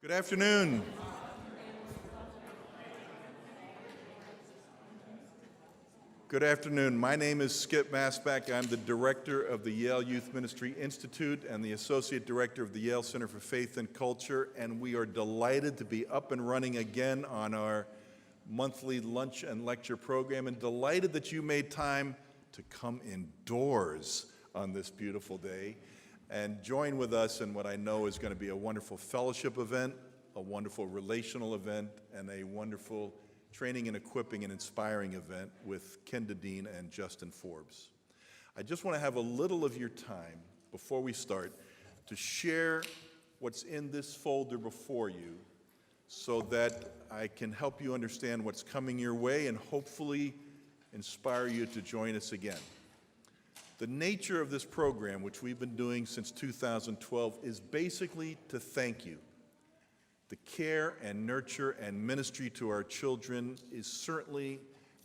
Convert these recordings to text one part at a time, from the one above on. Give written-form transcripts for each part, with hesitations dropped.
Good afternoon. Good afternoon. My name is Skip Masback. I'm the director of the Yale Youth Ministry Institute and the associate director of the Yale Center for Faith and Culture, and we are delighted to be up and running again on our monthly lunch and lecture program, and delighted that you made time to come indoors on this beautiful day and join with us in what I know is going to be a wonderful fellowship event, a wonderful relational event, and a wonderful training and equipping and inspiring event with Kenda and Justin Forbes. I just want to have a little of your time before we start to share what's in this folder before you so that I can help you understand what's coming your way and hopefully inspire you to join us again. The nature of this program, which we've been doing since 2012, is basically to thank you. The care and nurture and ministry to our children is certainly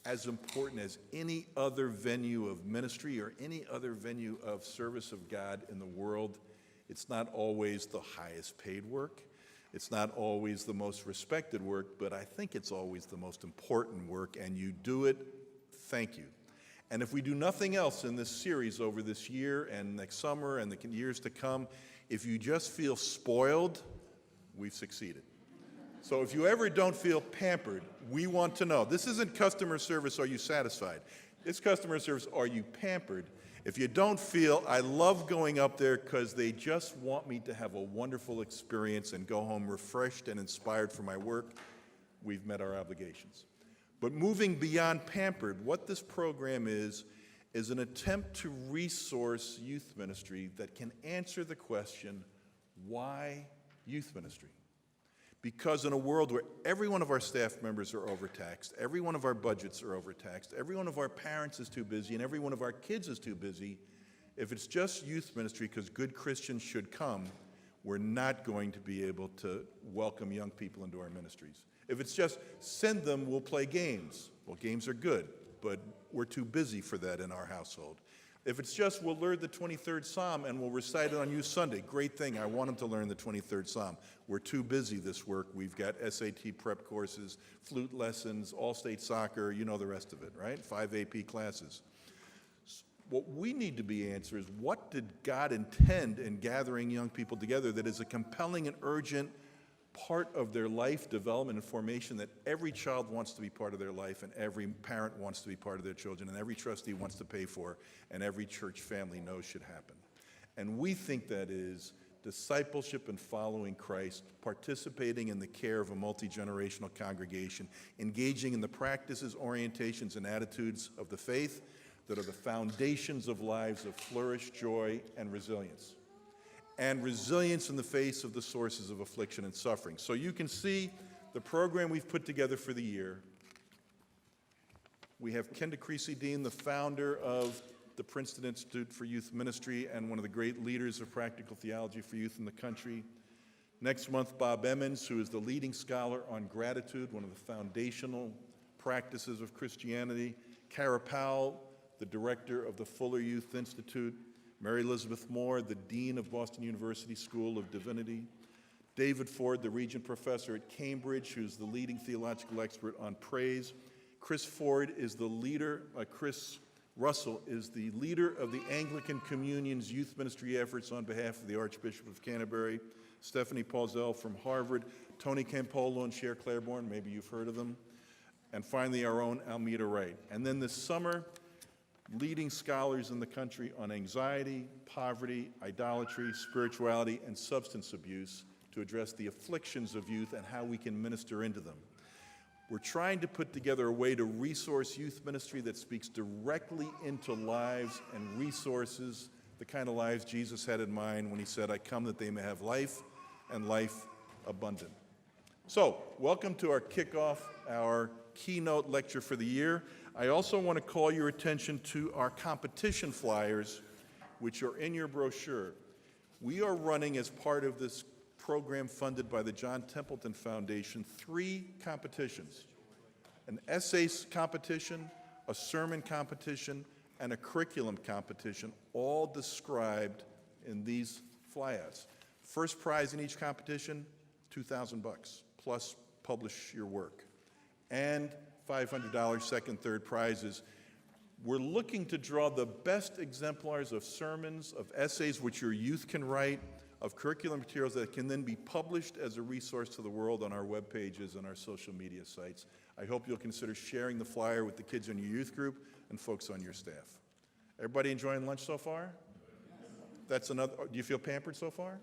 as important as any other venue of ministry or any other venue of service of God in the world. It's not always the highest paid work. It's not always the most respected work, but I think it's always the most important work, and you do it. Thank you. And if we do nothing else in this series over this year and next summer and the years to come, if you just feel spoiled, we've succeeded. So if you ever don't feel pampered, we want to know. This isn't customer service, are you satisfied? It's customer service, are you pampered? If you don't feel, I love going up there because they just want me to have a wonderful experience and go home refreshed and inspired for my work, we've met our obligations. But moving beyond pampered, what this program is an attempt to resource youth ministry that can answer the question, why youth ministry? Because in a world where every one of our staff members are overtaxed, every one of our budgets are overtaxed, every one of our parents is too busy, and every one of our kids is too busy, if it's just youth ministry because good Christians should come, we're not going to be able to welcome young people into our ministries. If it's just send them, we'll play games. Well, games are good, but we're too busy for that in our household. If it's just we'll learn the 23rd Psalm and we'll recite it on Youth Sunday, great thing, I want them to learn the 23rd Psalm. We're too busy this work. We've got SAT prep courses, flute lessons, all-state soccer, you know the rest of it, right? 5 AP classes. What we need to be answered is, what did God intend in gathering young people together that is a compelling and urgent part of their life development and formation that every child wants to be part of their life, and every parent wants to be part of their children, and every trustee wants to pay for, and every church family knows should happen. And we think that is discipleship and following Christ, participating in the care of a multi-generational congregation, engaging in the practices, orientations, and attitudes of the faith that are the foundations of lives of flourish, joy, and resilience. And resilience in the face of the sources of affliction and suffering. So you can see the program we've put together for the year. We have Kenda Creasy, Dean, the founder of the Princeton Institute for Youth Ministry and one of the great leaders of practical theology for youth in the country. Next month, Bob Emmons, who is the leading scholar on gratitude, one of the foundational practices of Christianity. Kara Powell, the director of the Fuller Youth Institute. Mary Elizabeth Moore, the Dean of Boston University School of Divinity. David Ford, the Regent Professor at Cambridge, who's the leading theological expert on praise. Chris Russell is the leader of the Anglican Communion's youth ministry efforts on behalf of the Archbishop of Canterbury. Stephanie Paulzell from Harvard. Tony Campolo and Cher Claiborne, maybe you've heard of them. And finally, our own Almeda Wright. And then this summer, leading scholars in the country on anxiety, poverty, idolatry, spirituality, and substance abuse to address the afflictions of youth and how we can minister into them. We're trying to put together a way to resource youth ministry that speaks directly into lives and resources, the kind of lives Jesus had in mind when he said, I come that they may have life and life abundant. So, welcome to our kickoff, our keynote lecture for the year. I also want to call your attention to our competition flyers, which are in your brochure. We are running, as part of this program funded by the John Templeton Foundation, 3 competitions: an essay competition, a sermon competition, and a curriculum competition, all described in these flyouts. First prize in each competition, $2,000 plus publish your work, and $500 second, third prizes. We're looking to draw the best exemplars of sermons, of essays which your youth can write, of curriculum materials that can then be published as a resource to the world on our web pages and our social media sites. I hope you'll consider sharing the flyer with the kids in your youth group and folks on your staff. Everybody enjoying lunch so far? That's another, do you feel pampered so far?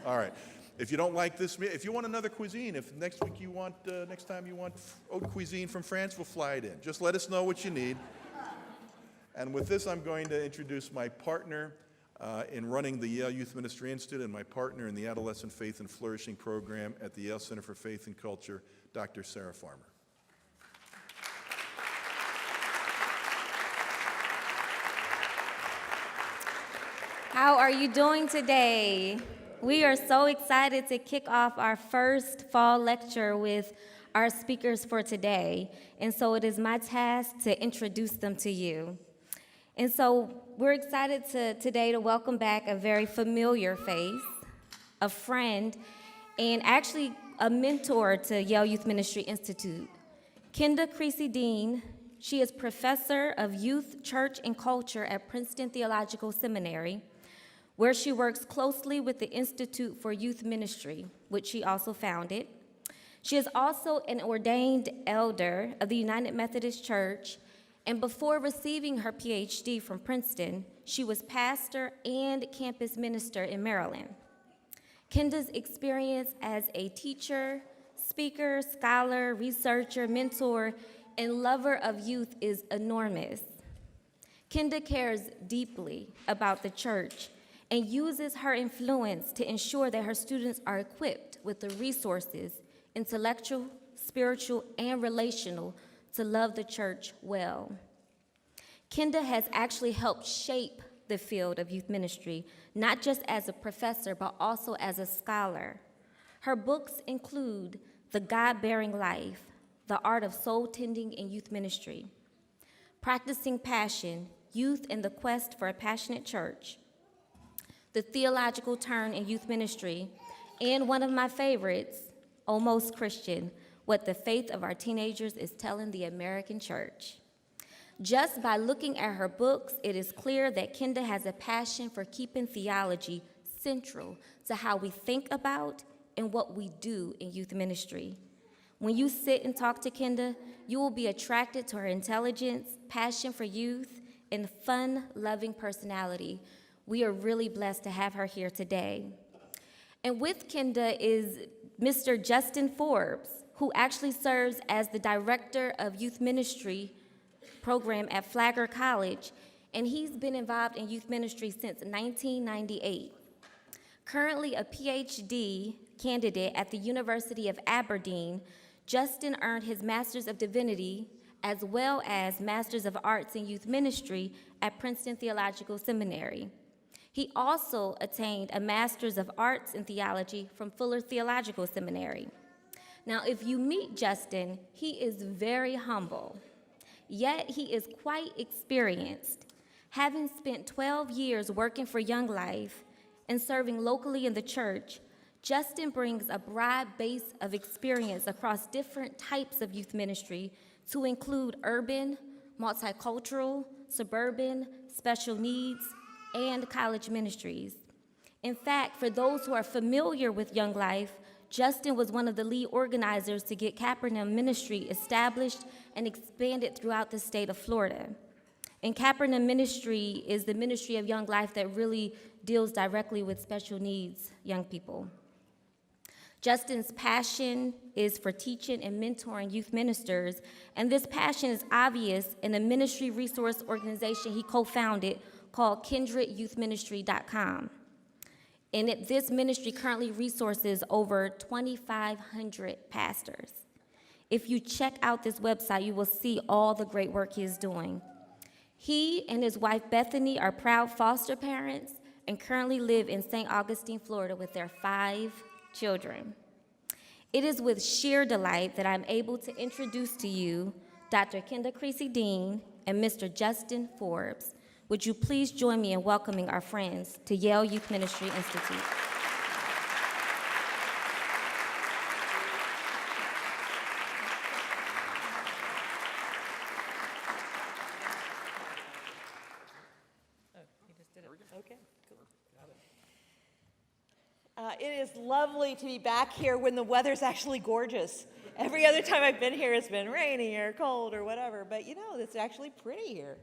All right. If you don't like this meal, if you want another cuisine, if next week you want, next time you want haute cuisine from France, we'll fly it in. Just let us know what you need. And with this, I'm going to introduce my partner in running the Yale Youth Ministry Institute and my partner in the Adolescent Faith and Flourishing program at the Yale Center for Faith and Culture, Dr. Sarah Farmer. How are you doing today? We are so excited to kick off our first fall lecture with our speakers for today. And so it is my task to introduce them to you. And so we're excited today to welcome back a very familiar face, a friend, and actually a mentor to Yale Youth Ministry Institute. Kenda Creasy Dean, she is professor of youth, church, and culture at Princeton Theological Seminary, where she works closely with the Institute for Youth Ministry, which she also founded. She is also an ordained elder of the United Methodist Church, and before receiving her PhD from Princeton, she was pastor and campus minister in Maryland. Kenda's experience as a teacher, speaker, scholar, researcher, mentor, and lover of youth is enormous. Kenda cares deeply about the church and uses her influence to ensure that her students are equipped with the resources, intellectual, spiritual, and relational, to love the church well. Kenda has actually helped shape the field of youth ministry, not just as a professor, but also as a scholar. Her books include The God-Bearing Life, The Art of Soul Tending in Youth Ministry, Practicing Passion, Youth and the Quest for a Passionate Church, The Theological Turn in Youth Ministry, and one of my favorites, Almost Christian, What the Faith of Our Teenagers is Telling the American Church. Just by looking at her books, it is clear that Kenda has a passion for keeping theology central to how we think about and what we do in youth ministry. When you sit and talk to Kenda, you will be attracted to her intelligence, passion for youth, and fun-loving personality. We are really blessed to have her here today. And with Kenda is Mr. Justin Forbes, who actually serves as the director of youth ministry program at Flagler College, and he's been involved in youth ministry since 1998. Currently a PhD candidate at the University of Aberdeen, Justin earned his Master's of Divinity as well as Master's of Arts in Youth Ministry at Princeton Theological Seminary. He also attained a Master's of Arts in Theology from Fuller Theological Seminary. Now, if you meet Justin, he is very humble, yet he is quite experienced. Having spent 12 years working for Young Life and serving locally in the church, Justin brings a broad base of experience across different types of youth ministry to include urban, multicultural, suburban, special needs, and college ministries. In fact, for those who are familiar with Young Life, Justin was one of the lead organizers to get Capernaum Ministry established and expanded throughout the state of Florida. And Capernaum Ministry is the ministry of Young Life that really deals directly with special needs young people. Justin's passion is for teaching and mentoring youth ministers, and this passion is obvious in a ministry resource organization he co-founded called KendrickYouthMinistry.com. And this ministry currently resources over 2,500 pastors. If you check out this website, you will see all the great work he is doing. He and his wife Bethany are proud foster parents and currently live in St. Augustine, Florida with their 5 children. It is with sheer delight that I'm able to introduce to you Dr. Kenda Creasy Dean and Mr. Justin Forbes. Would you please join me in welcoming our friends to Yale Youth Ministry Institute? It is lovely to be back here when the weather's actually gorgeous. Every other time I've been here, it's been rainy or cold or whatever, but it's actually pretty here.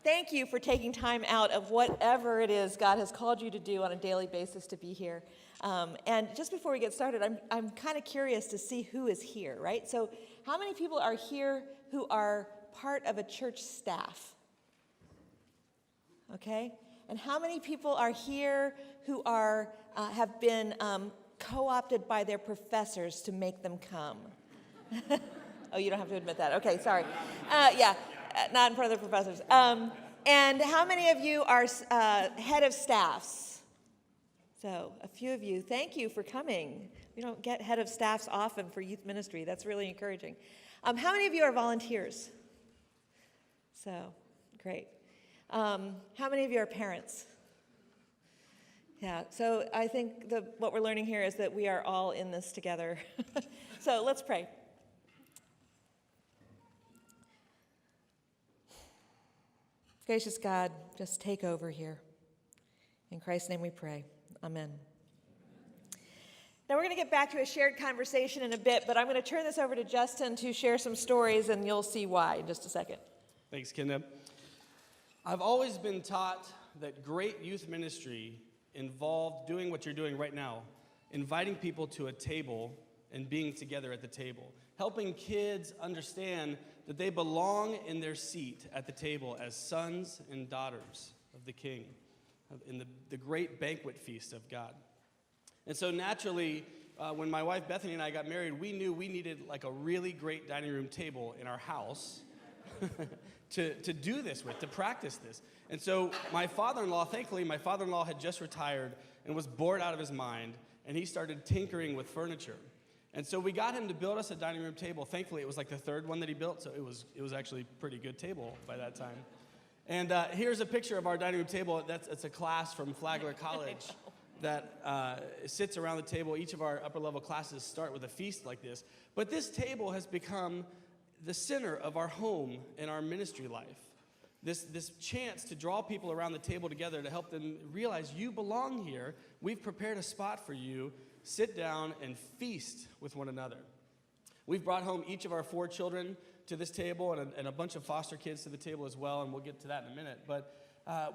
Thank you for taking time out of whatever it is God has called you to do on a daily basis to be here. And just before we get started, I'm kind of curious to see who is here, right? So how many people are here who are part of a church staff? Okay? And how many people are here who are have been co-opted by their professors to make them come? Oh, you don't have to admit that. Okay, sorry. Not in front of the professors. And how many of you are head of staffs? So a few of you. Thank you for coming. We don't get head of staffs often for youth ministry. That's really encouraging. How many of you are volunteers? So, great. How many of you are parents? Yeah, so I think what we're learning here is that we are all in this together. So let's pray. Gracious God, just take over here. In Christ's name we pray. Amen. Now we're going to get back to a shared conversation in a bit, but I'm going to turn this over to Justin to share some stories, and you'll see why in just a second. Thanks, Kenda. I've always been taught that great youth ministry involved doing what you're doing right now, inviting people to a table and being together at the table, helping kids understand that they belong in their seat at the table as sons and daughters of the King, in the great banquet feast of God. And so naturally, when my wife Bethany and I got married, we knew we needed like a really great dining room table in our house to do this with, to practice this. And so thankfully, my father-in-law had just retired and was bored out of his mind, and he started tinkering with furniture. And so we got him to build us a dining room table. Thankfully, it was like the third one that he built, so it was actually a pretty good table by that time. And here's a picture of our dining room table. It's a class from Flagler College that sits around the table. Each of our upper-level classes start with a feast like this. But this table has become the center of our home and our ministry life. This chance to draw people around the table together to help them realize you belong here. We've prepared a spot for you. Sit down and feast with one another. We've brought home each of our 4 children to this table and a bunch of foster kids to the table as well, and we'll get to that in a minute. But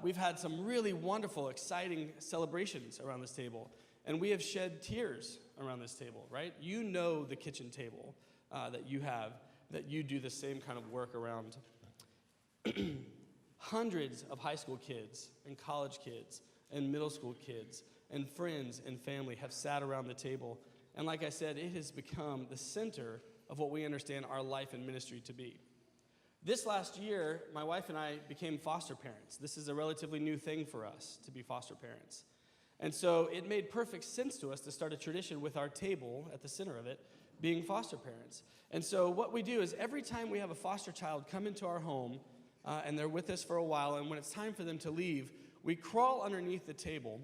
we've had some really wonderful, exciting celebrations around this table, and we have shed tears around this table, right? You know the kitchen table that you have, that you do the same kind of work around. Hundreds of high school kids and college kids and middle school kids and friends and family have sat around the table. And like I said, it has become the center of what we understand our life and ministry to be. This last year, my wife and I became foster parents. This is a relatively new thing for us to be foster parents. And so it made perfect sense to us to start a tradition with our table at the center of it being foster parents. And so what we do is every time we have a foster child come into our home and they're with us for a while, and when it's time for them to leave, we crawl underneath the table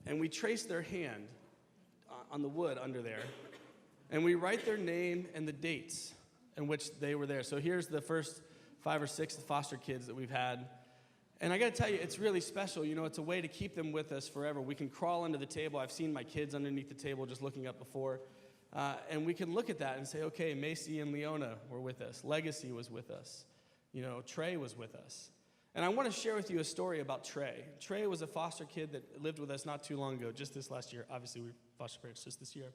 and we trace their hand on the wood under there, and we write their name and the dates in which they were there. So here's the first 5 or 6 foster kids that we've had. And I got to tell you, it's really special. It's a way to keep them with us forever. We can crawl under the table. I've seen my kids underneath the table just looking up before. And we can look at that and say, okay, Macy and Leona were with us. Legacy was with us. Trey was with us. And I want to share with you a story about Trey. Trey was a foster kid that lived with us not too long ago, just this last year. Obviously, we were foster parents just this year.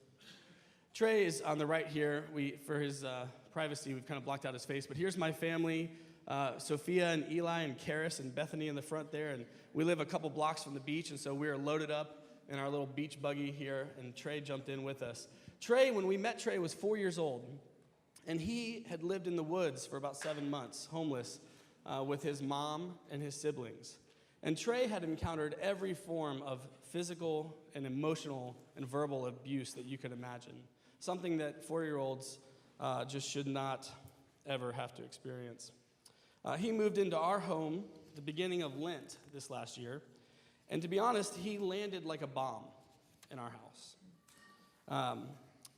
Trey is on the right here. For his privacy, we've kind of blocked out his face. But here's my family, Sophia and Eli and Karis and Bethany in the front there. And we live a couple blocks from the beach, and so we are loaded up in our little beach buggy here, and Trey jumped in with us. Trey, when we met Trey, was 4 years old, and he had lived in the woods for about 7 months, homeless, with his mom and his siblings. And Trey had encountered every form of physical and emotional and verbal abuse that you could imagine, something that 4-year-olds just should not ever have to experience. He moved into our home at the beginning of Lent this last year, and to be honest, he landed like a bomb in our house.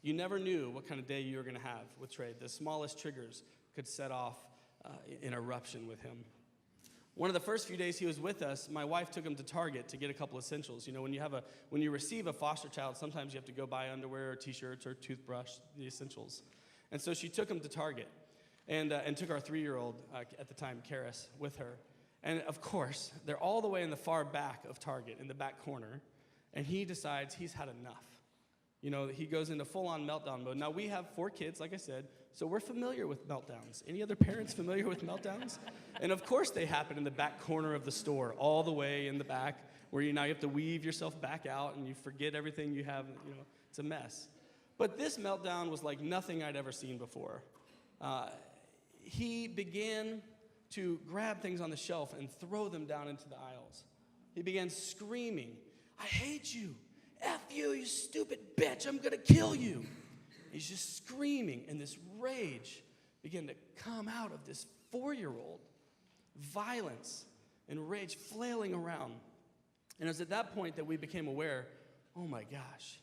You never knew what kind of day you were going to have with Trey. The smallest triggers could set off an eruption with him. One of the first few days he was with us, my wife took him to Target to get a couple essentials. You know, when you receive a foster child, sometimes you have to go buy underwear or T-shirts or toothbrush, the essentials. And so she took him to Target and took our 3-year-old, at the time, Karis, with her. And of course, they're all the way in the far back of Target, in the back corner, and he decides he's had enough. You know, he goes into full-on meltdown mode. Now, we have 4 kids, like I said, so we're familiar with meltdowns. Any other parents familiar with meltdowns? And of course they happen in the back corner of the store, all the way in the back, where you have to weave yourself back out and you forget everything you have. You know, it's a mess. But this meltdown was like nothing I'd ever seen before. He began to grab things on the shelf and throw them down into the aisles. He began screaming, "I hate you. F you, you stupid bitch. I'm going to kill you." He's just screaming, and this rage began to come out of this 4-year-old. Violence and rage flailing around. And it was at that point that we became aware, oh my gosh,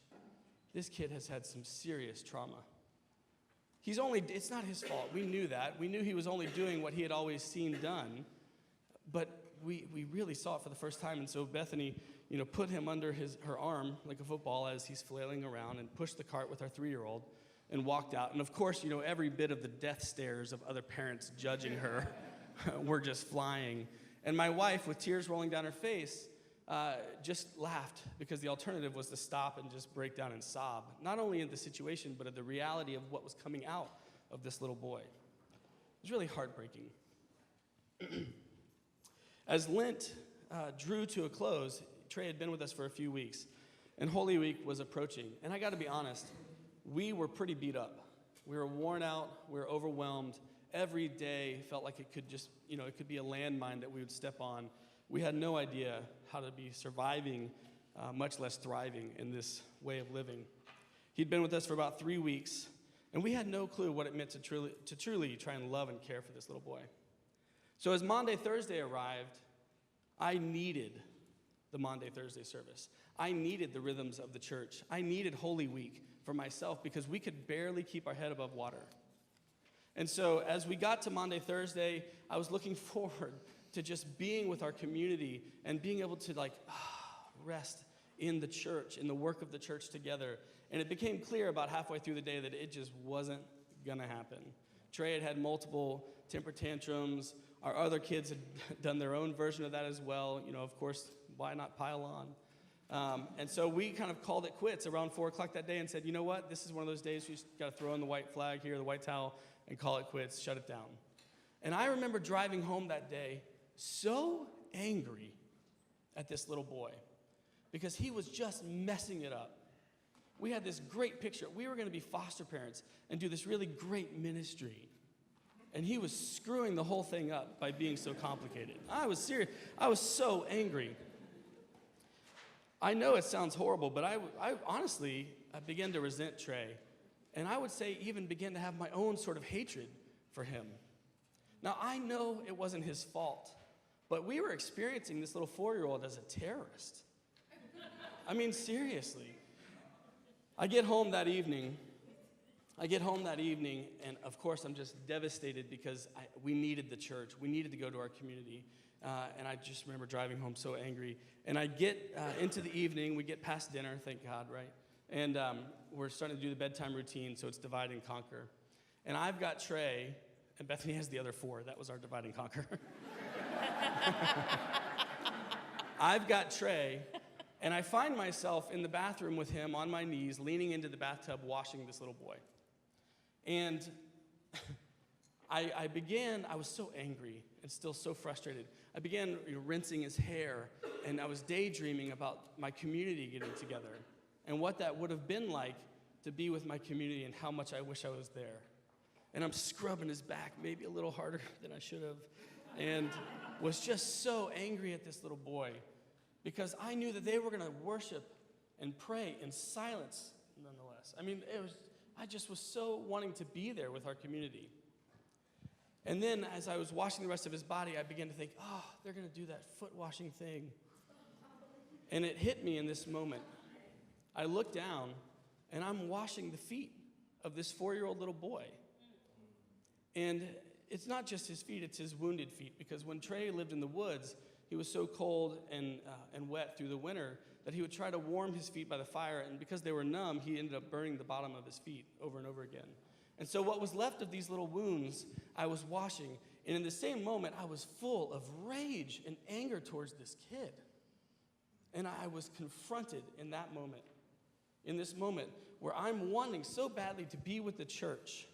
this kid has had some serious trauma. It's not his fault. We knew that. We knew he was only doing what he had always seen done. But we really saw it for the first time. And so Bethany, put him under her arm like a football as he's flailing around and pushed the cart with our 3-year-old and walked out. And of course, every bit of the death stares of other parents judging her were just flying. And my wife, with tears rolling down her face, just laughed because the alternative was to stop and just break down and sob, not only in the situation, but at the reality of what was coming out of this little boy. It was really heartbreaking. As Lent drew to a close, Trey had been with us for a few weeks, and Holy Week was approaching. And I got to be honest, we were pretty beat up. We were worn out. We were overwhelmed. Every day felt like it could just, it could be a landmine that we would step on. We had no idea how to be surviving, much less thriving in this way of living. He'd been with us for about 3 weeks, and we had no clue what it meant to truly try and love and care for this little boy. So as Maundy, Thursday arrived, I needed the Maundy, Thursday service. I needed the rhythms of the church. I needed Holy Week for myself because we could barely keep our head above water. And so as we got to Maundy, Thursday, I was looking forward to just being with our community and being able to rest in the church, in the work of the church together. And it became clear about halfway through the day that it just wasn't going to happen. Trey had multiple temper tantrums. Our other kids had done their own version of that as well. Of course, why not pile on? And so we kind of called it quits around 4 o'clock that day and said, you know what? This is one of those days we just got to throw in the white flag here, the white towel, and call it quits, shut it down. And I remember driving home that day so angry at this little boy because he was just messing it up. We had this great picture. We were going to be foster parents and do this really great ministry. And he was screwing the whole thing up by being so complicated. I was serious. I was so angry. I know it sounds horrible, but I honestly began to resent Trey. And I would say even began to have my own sort of hatred for him. Now, I know it wasn't his fault, but we were experiencing this little 4-year-old as a terrorist. I mean, seriously. I get home that evening, and of course, I'm just devastated because we needed the church. We needed to go to our community. And I just remember driving home so angry. And I get into the evening. We get past dinner, thank God, right? And we're starting to do the bedtime routine, so it's divide and conquer. And I've got Trey, and Bethany has the other 4. That was our divide and conquer. I've got Trey, and I find myself in the bathroom with him on my knees, leaning into the bathtub, washing this little boy. And I was so angry and still so frustrated. I began rinsing his hair, and I was daydreaming about my community getting together and what that would have been like to be with my community and how much I wish I was there. And I'm scrubbing his back maybe a little harder than I should have, and was just so angry at this little boy because I knew that they were going to worship and pray in silence nonetheless. I mean, I just was so wanting to be there with our community. And then as I was washing the rest of his body, I began to think, they're going to do that foot washing thing. And it hit me in this moment. I looked down, and I'm washing the feet of this 4-year-old little boy. And it's not just his feet, it's his wounded feet. Because when Trey lived in the woods, he was so cold and wet through the winter that he would try to warm his feet by the fire, and because they were numb, he ended up burning the bottom of his feet over and over again. And so what was left of these little wounds, I was washing, and in the same moment, I was full of rage and anger towards this kid. And I was confronted in that moment, in this moment where I'm wanting so badly to be with the church,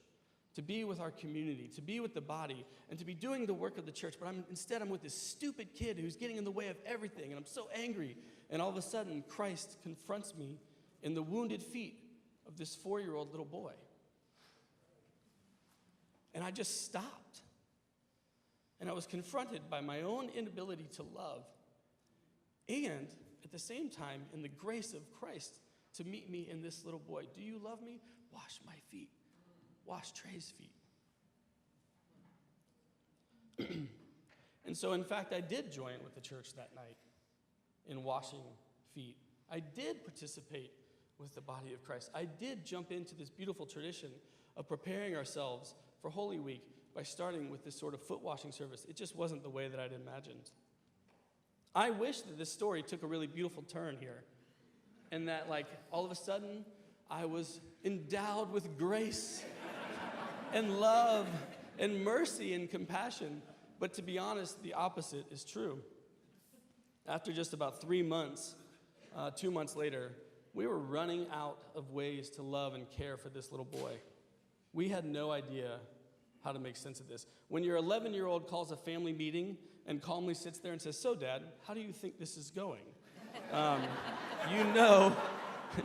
to be with our community, to be with the body, and to be doing the work of the church, but instead I'm with this stupid kid who's getting in the way of everything, and I'm so angry. And all of a sudden, Christ confronts me in the wounded feet of this 4-year-old little boy. And I just stopped. And I was confronted by my own inability to love, and at the same time, in the grace of Christ, to meet me in this little boy. Do you love me? Wash my feet. Wash Trey's feet. And so, in fact, I did join with the church that night in washing feet. I did participate with the body of Christ. I did jump into this beautiful tradition of preparing ourselves for Holy Week by starting with this sort of foot washing service. It just wasn't the way that I'd imagined. I wish that this story took a really beautiful turn here, and that, like, all of a sudden, I was endowed with grace and love and mercy and compassion. But to be honest, the opposite is true. After just about 3 months, 2 months later, we were running out of ways to love and care for this little boy. We had no idea how to make sense of this. When your 11-year-old calls a family meeting and calmly sits there and says, "So, Dad, how do you think this is going?"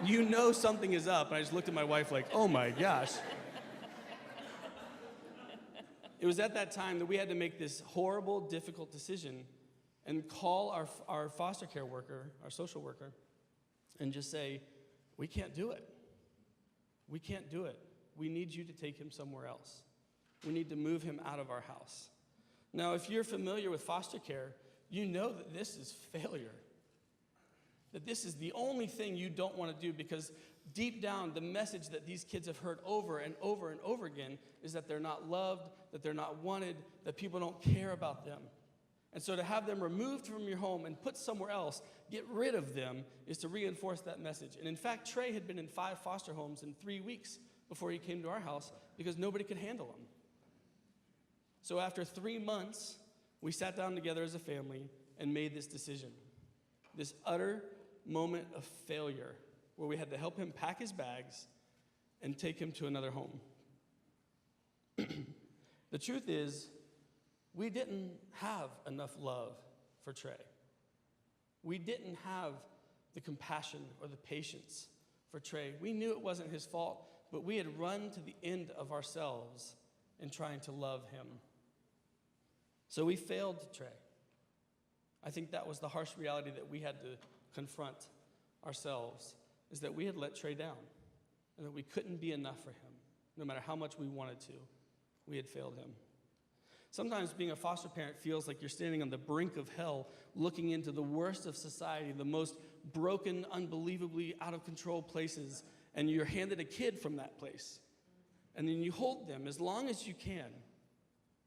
You know something is up. And I just looked at my wife like, oh my gosh. It was at that time that we had to make this horrible, difficult decision and call our foster care worker, our social worker, and just say, we can't do it. We can't do it. We need you to take him somewhere else. We need to move him out of our house. Now, if you're familiar with foster care, you know that this is failure. That this is the only thing you don't want to do, because deep down, the message that these kids have heard over and over and over again is that they're not loved, that they're not wanted, that people don't care about them. And so to have them removed from your home and put somewhere else, get rid of them, is to reinforce that message. And in fact, Trey had been in 5 foster homes in 3 weeks before he came to our house because nobody could handle him. So after 3 months, we sat down together as a family and made this decision. This utter moment of failure where we had to help him pack his bags and take him to another home. The truth is, we didn't have enough love for Trey. We didn't have the compassion or the patience for Trey. We knew it wasn't his fault, but we had run to the end of ourselves in trying to love him. So we failed Trey. I think that was the harsh reality that we had to confront ourselves, is that we had let Trey down and that we couldn't be enough for him. No matter how much we wanted to, we had failed him. Sometimes being a foster parent feels like you're standing on the brink of hell, looking into the worst of society, the most broken, unbelievably out of control places, and you're handed a kid from that place. And then you hold them as long as you can.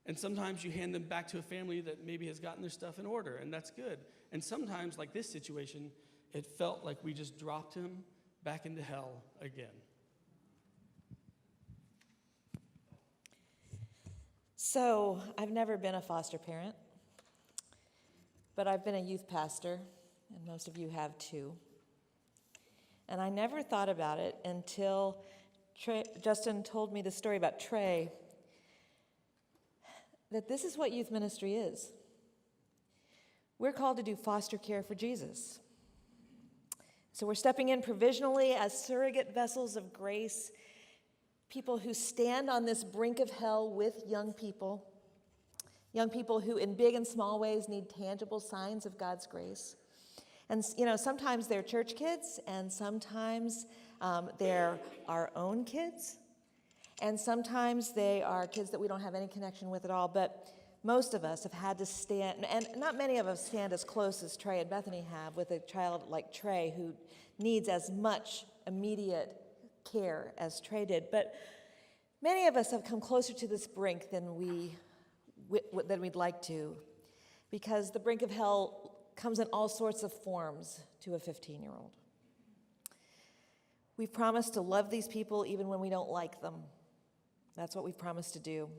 And sometimes you hand them back to a family that maybe has gotten their stuff in order, and that's good. And sometimes, like this situation, it felt like we just dropped him back into hell again. So, I've never been a foster parent, but I've been a youth pastor, and most of you have too. And I never thought about it until Justin told me the story about Trey, that this is what youth ministry is. We're called to do foster care for Jesus. So we're stepping in provisionally as surrogate vessels of grace, people who stand on this brink of hell with young people who in big and small ways need tangible signs of God's grace. And, sometimes they're church kids, and sometimes they're our own kids, and sometimes they are kids that we don't have any connection with at all. But most of us have had to stand, and not many of us stand as close as Trey and Bethany have with a child like Trey who needs as much immediate care as Trey did. But many of us have come closer to this brink than we than we'd like to, because the brink of hell comes in all sorts of forms to a 15-year-old. We've promised to love these people even when we don't like them. That's what we've promised to do.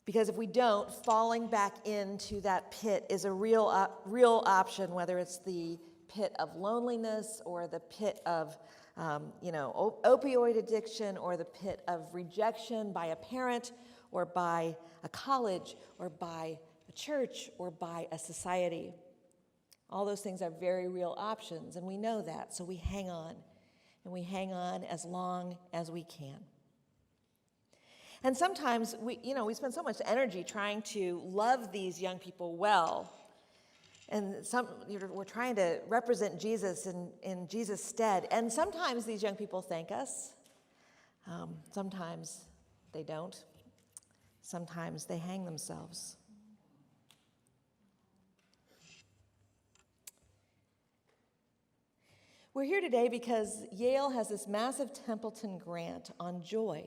Because if we don't, falling back into that pit is a real option, whether it's the pit of loneliness or the pit of opioid addiction or the pit of rejection by a parent or by a college or by a church or by a society. All those things are very real options, and we know that, so we hang on. And we hang on as long as we can. And sometimes we spend so much energy trying to love these young people well. And we're trying to represent Jesus in Jesus' stead. And sometimes these young people thank us. Sometimes they don't. Sometimes they hang themselves. We're here today because Yale has this massive Templeton grant on joy.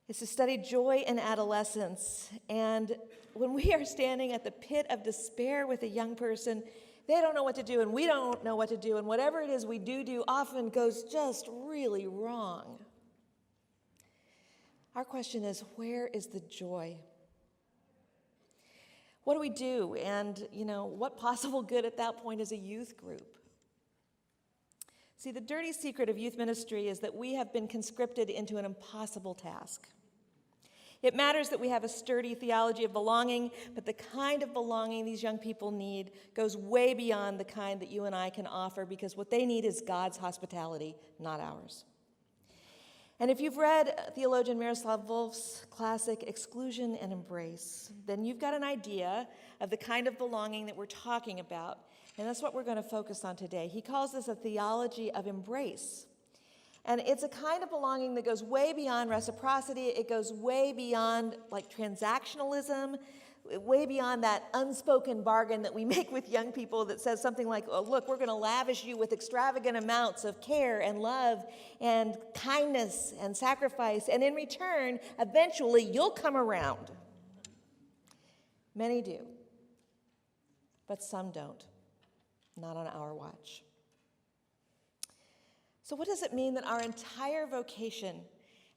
It's to study joy in adolescence. And when we are standing at the pit of despair with a young person, they don't know what to do, and we don't know what to do, and whatever it is we do often goes just really wrong. Our question is, where is the joy? What do we do? And, what possible good at that point is a youth group? See, the dirty secret of youth ministry is that we have been conscripted into an impossible task. It matters that we have a sturdy theology of belonging, but the kind of belonging these young people need goes way beyond the kind that you and I can offer, because what they need is God's hospitality, not ours. And if you've read theologian Miroslav Volf's classic Exclusion and Embrace, then you've got an idea of the kind of belonging that we're talking about. And that's what we're going to focus on today. He calls this a theology of embrace. And it's a kind of belonging that goes way beyond reciprocity. It goes way beyond transactionalism, way beyond that unspoken bargain that we make with young people that says something like, oh, look, we're going to lavish you with extravagant amounts of care and love and kindness and sacrifice, and in return, eventually, you'll come around. Many do, but some don't, not on our watch. So what does it mean that our entire vocation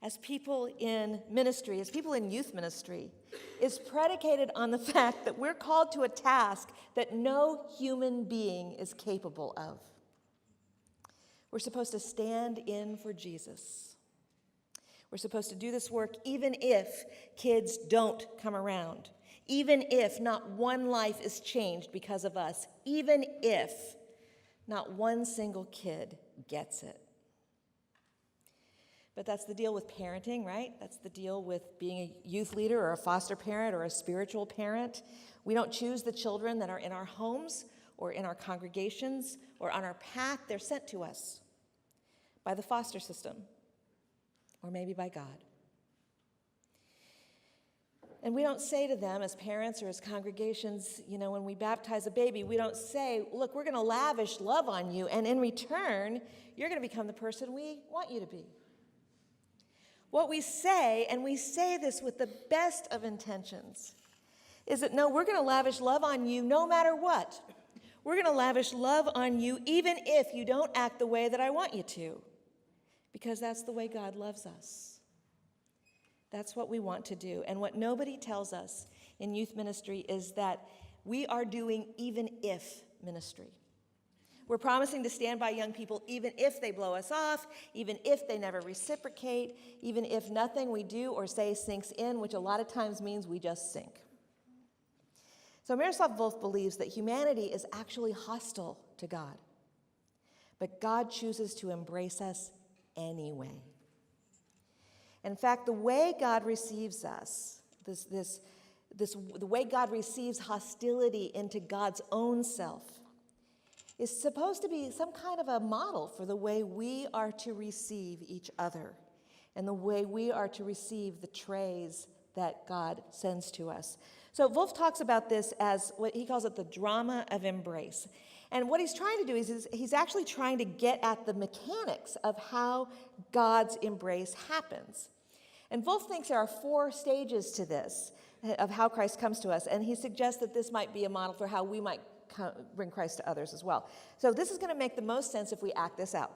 as people in ministry, as people in youth ministry, is predicated on the fact that we're called to a task that no human being is capable of? We're supposed to stand in for Jesus. We're supposed to do this work even if kids don't come around, even if not one life is changed because of us, even if not one single kid gets it. But that's the deal with parenting, right? That's the deal with being a youth leader or a foster parent or a spiritual parent. We don't choose the children that are in our homes or in our congregations or on our path. They're sent to us by the foster system or maybe by God. And we don't say to them as parents or as congregations, when we baptize a baby, we don't say, look, we're going to lavish love on you, and in return, you're going to become the person we want you to be. What we say, and we say this with the best of intentions, is that no, we're going to lavish love on you no matter what. We're going to lavish love on you even if you don't act the way that I want you to, because that's the way God loves us. That's what we want to do. And what nobody tells us in youth ministry is that we are doing even if ministry. We're promising to stand by young people even if they blow us off, even if they never reciprocate, even if nothing we do or say sinks in, which a lot of times means we just sink. So Miroslav Volf believes that humanity is actually hostile to God, but God chooses to embrace us anyway. In fact, the way God receives us, the way God receives hostility into God's own self, is supposed to be some kind of a model for the way we are to receive each other and the way we are to receive the trays that God sends to us. So Volf talks about this as what he calls it the drama of embrace. And what he's trying to do is he's actually trying to get at the mechanics of how God's embrace happens. And Wolf thinks there are 4 stages to this, of how Christ comes to us, and he suggests that this might be a model for how we might bring Christ to others as well. So this is going to make the most sense if we act this out.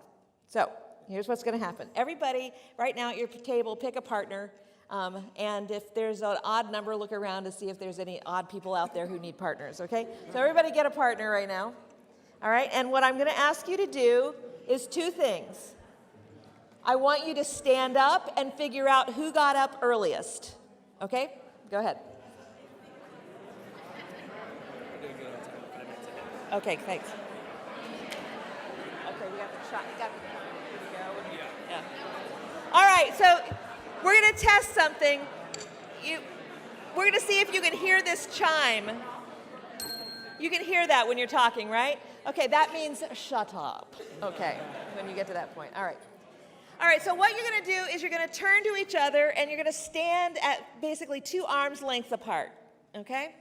So here's what's going to happen. Everybody, right now at your table, pick a partner, and if there's an odd number, look around to see if there's any odd people out there who need partners, okay? So everybody get a partner right now, all right? And what I'm going to ask you to do is 2 things. I want you to stand up and figure out who got up earliest, okay? Go ahead. Okay, thanks. Okay, we got the shot. Here we go. Yeah. All right, so we're going to test something. We're going to see if you can hear this chime. You can hear that when you're talking, right? Okay, that means shut up. Okay, when you get to that point. All right. All right, so what you're going to do is you're going to turn to each other and you're going to stand at basically 2 arms lengths apart, okay?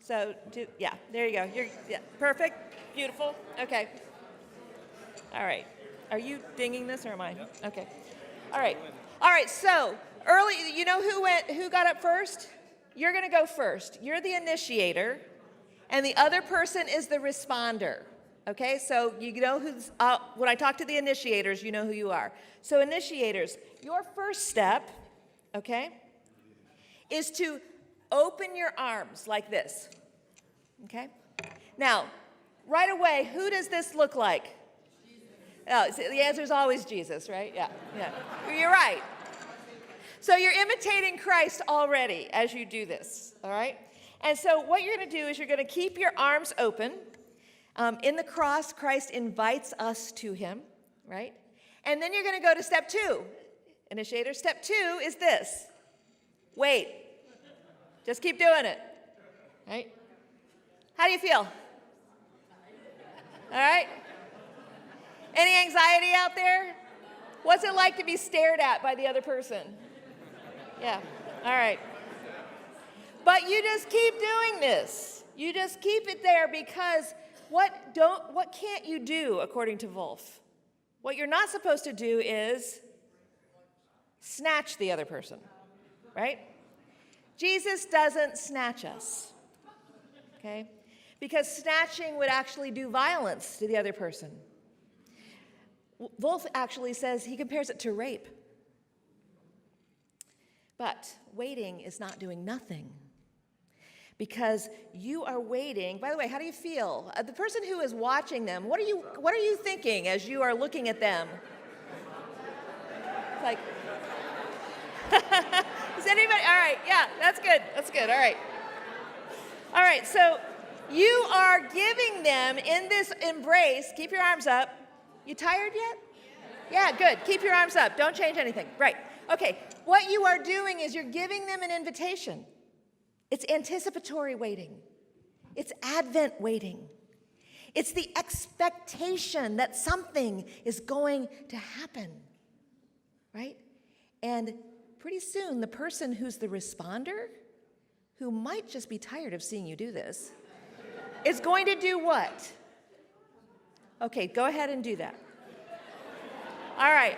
So, yeah, there you go. Yeah, perfect, beautiful, okay. All right, are you dinging this or am I? Yep. Okay, all right, so early, you know who got up first? You're going to go first. You're the initiator, and the other person is the responder. Okay, so you know who's, when I talk to the initiators, you know who you are. So initiators, your first step, okay, is to open your arms like this, okay? Now, right away, who does this look like? Oh, so the answer is always Jesus, right? Yeah. You're right. So you're imitating Christ already as you do this, all right? And so what you're going to do is you're going to keep your arms open. In the cross, Christ invites us to him, right? And then you're going to go to step 2. Initiator, step 2 is this. Wait. Just keep doing it, right? How do you feel? All right? Any anxiety out there? What's it like to be stared at by the other person? Yeah, all right. But you just keep doing this. You just keep it there because what can't you do, according to Wolf? What you're not supposed to do is snatch the other person, right? Jesus doesn't snatch us, okay? Because snatching would actually do violence to the other person. Wolf actually says, he compares it to rape. But waiting is not doing nothing. Because you are waiting. By the way, how do you feel? The person who is watching them, what are you thinking as you are looking at them? It's like, is anybody, all right, yeah, that's good, all right. All right, so you are giving them in this embrace, keep your arms up. You tired yet? Yeah, good, keep your arms up, don't change anything, right. Okay, what you are doing is you're giving them an invitation. It's anticipatory waiting. It's Advent waiting. It's the expectation that something is going to happen, right? And pretty soon, the person who's the responder, who might just be tired of seeing you do this, is going to do what? Okay, go ahead and do that. All right.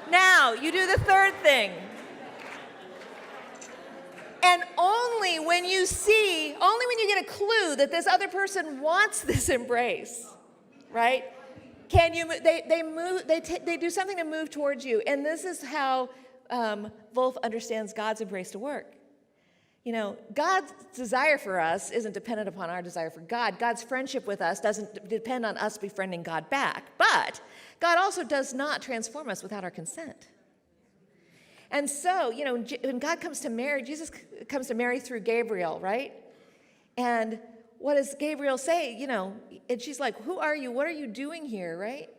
Now, you do the third thing. And only when you get a clue that this other person wants this embrace, right? Can you? They do something to move towards you, and this is how Wolf understands God's embrace to work. You know, God's desire for us isn't dependent upon our desire for God. God's friendship with us doesn't depend on us befriending God back. But God also does not transform us without our consent. And so, you know, when God comes to Mary, Jesus comes to Mary through Gabriel, right? And what does Gabriel say? You know, and she's like, who are you? What are you doing here, right?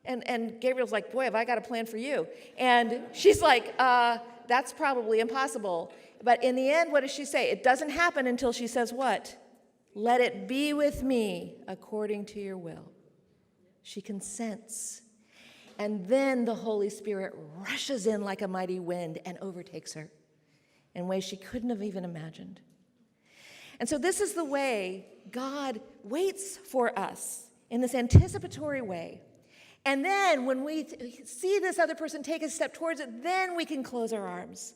And Gabriel's like, boy, have I got a plan for you. And she's like, that's probably impossible. But in the end, what does she say? It doesn't happen until she says what? Let it be with me according to your will. She consents. And then the Holy Spirit rushes in like a mighty wind and overtakes her in ways she couldn't have even imagined. And so this is the way God waits for us, in this anticipatory way. And then when we see this other person take a step towards it, then we can close our arms.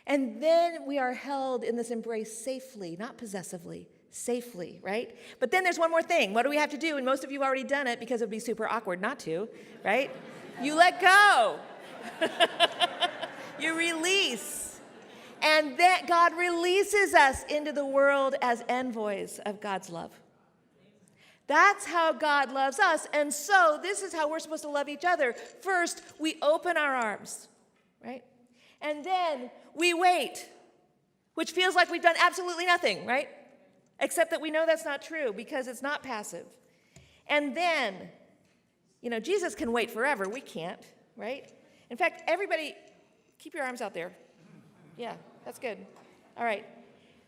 And then we are held in this embrace safely, not possessively, safely, right? But then there's one more thing. What do we have to do? And most of you have already done it because it would be super awkward not to, right? You let go. You release. And that God releases us into the world as envoys of God's love. That's how God loves us. And so this is how we're supposed to love each other. First, we open our arms, right? And then we wait, which feels like we've done absolutely nothing, right? Except that we know that's not true because it's not passive. And then, Jesus can wait forever. We can't, right? In fact, everybody, keep your arms out there. Yeah, that's good. All right.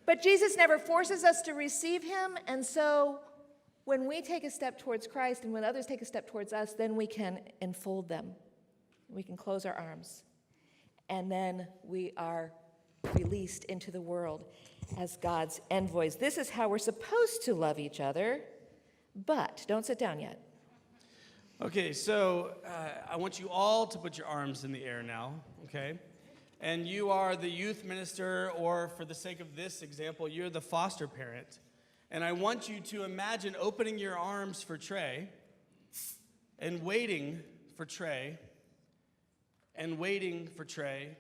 But Jesus never forces us to receive him, and so when we take a step towards Christ and when others take a step towards us, then we can enfold them. We can close our arms. And then we are released into the world as God's envoys. This is how we're supposed to love each other, but don't sit down yet. Okay, so I want you all to put your arms in the air now, okay? And you are the youth minister, or for the sake of this example, you're the foster parent. And I want you to imagine opening your arms for Trey and waiting for Trey and waiting for Trey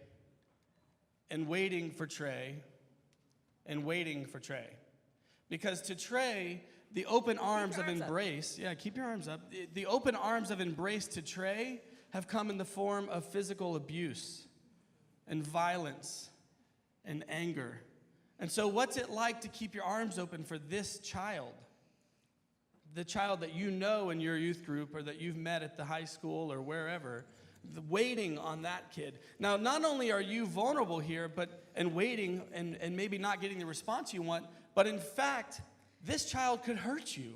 and waiting for Trey and waiting for Trey. Because to Trey, the open arms of embrace, keep your arms up. The open arms of embrace to Trey have come in the form of physical abuse and violence and anger. And so what's it like to keep your arms open for this child? The child that you know in your youth group or that you've met at the high school or wherever, waiting on that kid. Now, not only are you vulnerable here, and waiting and maybe not getting the response you want, but in fact, this child could hurt you.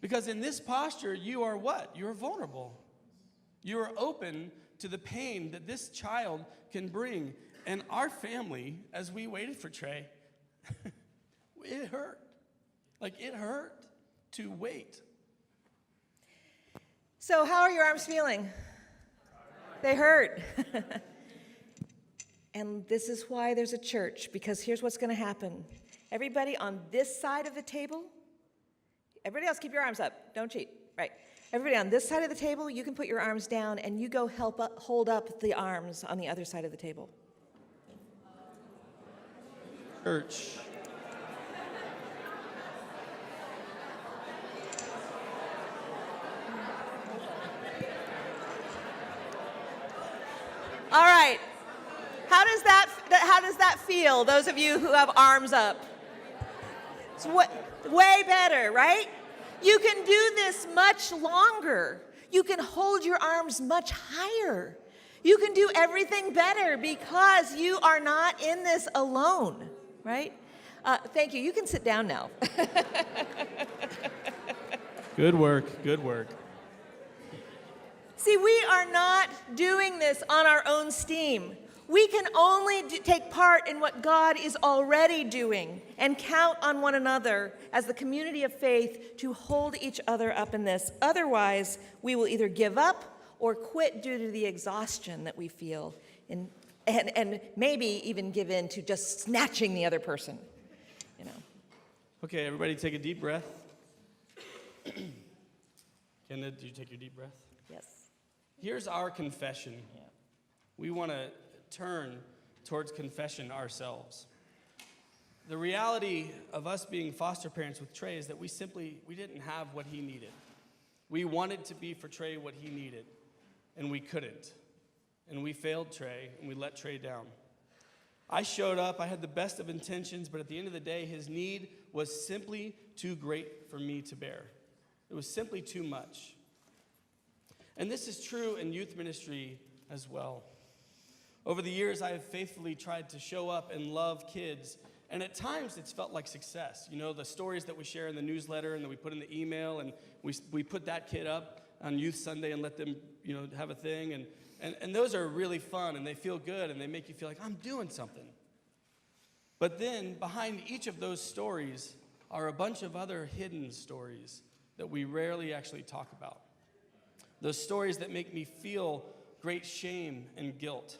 Because in this posture, you are what? You are vulnerable. You are open to the pain that this child can bring. And our family, as we waited for Trey, it hurt. It hurt to wait. So how are your arms feeling? They hurt. And this is why there's a church, because here's what's going to happen. Everybody on this side of the table, everybody else keep your arms up. Don't cheat. Right. Everybody on this side of the table, you can put your arms down, and you go hold up the arms on the other side of the table. Church. All right. How does that feel, those of you who have arms up? It's way better, right? You can do this much longer. You can hold your arms much higher. You can do everything better because you are not in this alone, right? Thank you. You can sit down now. Good work. Good work. See, we are not doing this on our own steam. We can only take part in what God is already doing and count on one another as the community of faith to hold each other up in this. Otherwise, we will either give up or quit due to the exhaustion that we feel and maybe even give in to just snatching the other person. Okay, everybody take a deep breath. Kenda, do you take your deep breath? Yes. Here's our confession. We want to turn towards confession ourselves. The reality of us being foster parents with Trey is that we didn't have what he needed. We wanted to be for Trey what he needed, and we couldn't. And we failed Trey, and we let Trey down. I showed up, I had the best of intentions, but at the end of the day, his need was simply too great for me to bear. It was simply too much. And this is true in youth ministry as well. Over the years, I have faithfully tried to show up and love kids, and at times it's felt like success. The stories that we share in the newsletter and that we put in the email, and we put that kid up on Youth Sunday and let them, have a thing, and those are really fun, and they feel good, and they make you feel like, I'm doing something. But then, behind each of those stories are a bunch of other hidden stories that we rarely actually talk about. Those stories that make me feel great shame and guilt,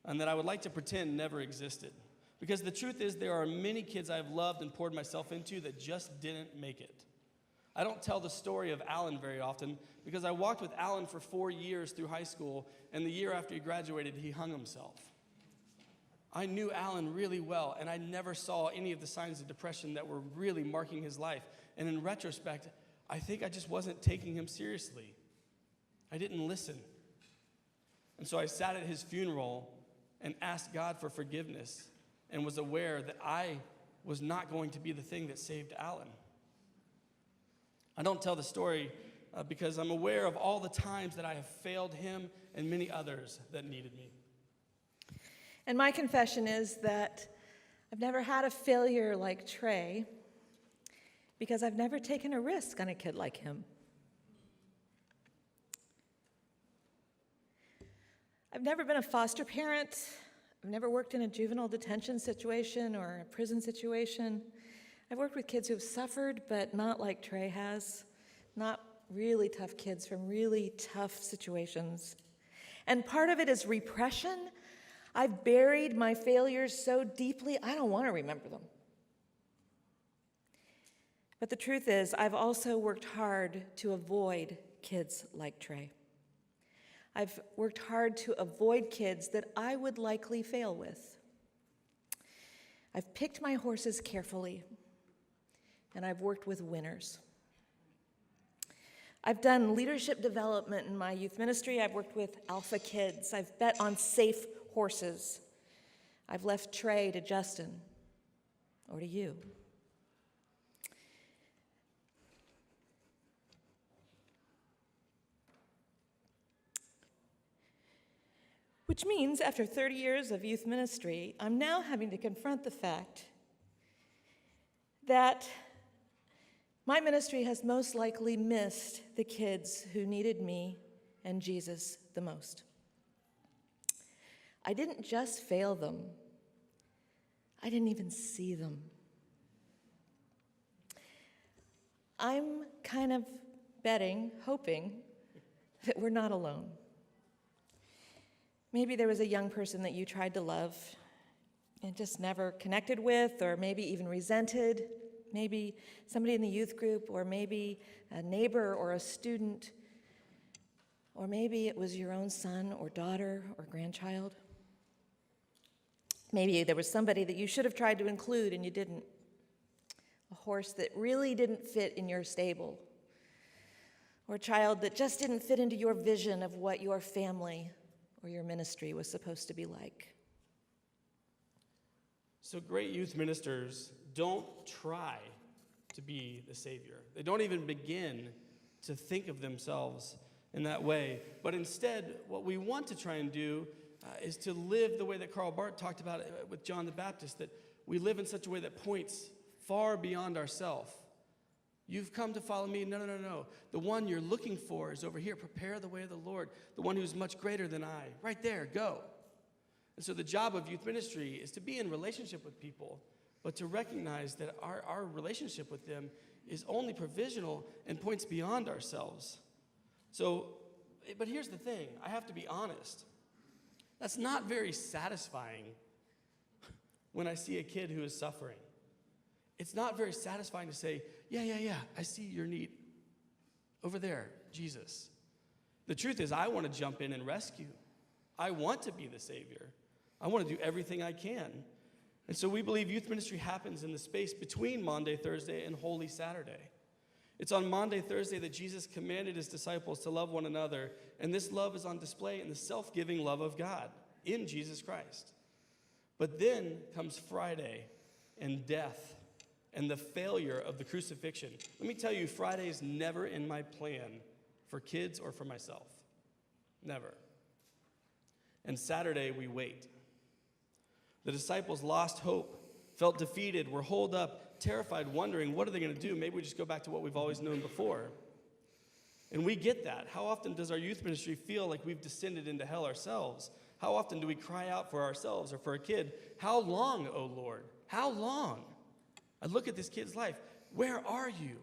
and that I would like to pretend never existed. Because the truth is, there are many kids I've loved and poured myself into that just didn't make it. I don't tell the story of Alan very often because I walked with Alan for 4 years through high school, and the year after he graduated, he hung himself. I knew Alan really well, and I never saw any of the signs of depression that were really marking his life. And in retrospect, I think I just wasn't taking him seriously. I didn't listen. And so I sat at his funeral and asked God for forgiveness and was aware that I was not going to be the thing that saved Alan. I don't tell the story because I'm aware of all the times that I have failed him and many others that needed me. And my confession is that I've never had a failure like Trey because I've never taken a risk on a kid like him. I've never been a foster parent. I've never worked in a juvenile detention situation or a prison situation. I've worked with kids who have suffered, but not like Trey has. Not really tough kids from really tough situations. And part of it is repression. I've buried my failures so deeply, I don't want to remember them. But the truth is, I've also worked hard to avoid kids like Trey. I've worked hard to avoid kids that I would likely fail with. I've picked my horses carefully, and I've worked with winners. I've done leadership development in my youth ministry. I've worked with alpha kids. I've bet on safe horses. I've left Trey to Justin or to you. Which means after 30 years of youth ministry, I'm now having to confront the fact that my ministry has most likely missed the kids who needed me and Jesus the most. I didn't just fail them, I didn't even see them. I'm kind of betting, hoping, that we're not alone. Maybe there was a young person that you tried to love and just never connected with, or maybe even resented. Maybe somebody in the youth group, or maybe a neighbor or a student, or maybe it was your own son or daughter or grandchild. Maybe there was somebody that you should have tried to include and you didn't. A horse that really didn't fit in your stable, or a child that just didn't fit into your vision of what your family or your ministry was supposed to be like. So great youth ministers don't try to be the Savior. They don't even begin to think of themselves in that way. But instead, what we want to try and do is to live the way that Karl Barth talked about it with John the Baptist, that we live in such a way that points far beyond ourselves. You've come to follow me. No. The one you're looking for is over here. Prepare the way of the Lord. The one who's much greater than I. Right there, go. And so the job of youth ministry is to be in relationship with people, but to recognize that our relationship with them is only provisional and points beyond ourselves. So, but here's the thing. I have to be honest. That's not very satisfying when I see a kid who is suffering. It's not very satisfying to say, yeah, I see your need. Over there, Jesus. The truth is, I want to jump in and rescue. I want to be the Savior. I want to do everything I can. And so we believe youth ministry happens in the space between Maundy, Thursday, and Holy Saturday. It's on Maundy, Thursday that Jesus commanded his disciples to love one another, and this love is on display in the self-giving love of God in Jesus Christ. But then comes Friday and death and the failure of the crucifixion. Let me tell you, Friday is never in my plan for kids or for myself. Never. And Saturday, we wait. The disciples lost hope, felt defeated, were holed up, terrified, wondering, what are they going to do? Maybe we just go back to what we've always known before. And we get that. How often does our youth ministry feel like we've descended into hell ourselves? How often do we cry out for ourselves or for a kid? How long, O Lord? How long? I look at this kid's life. Where are you?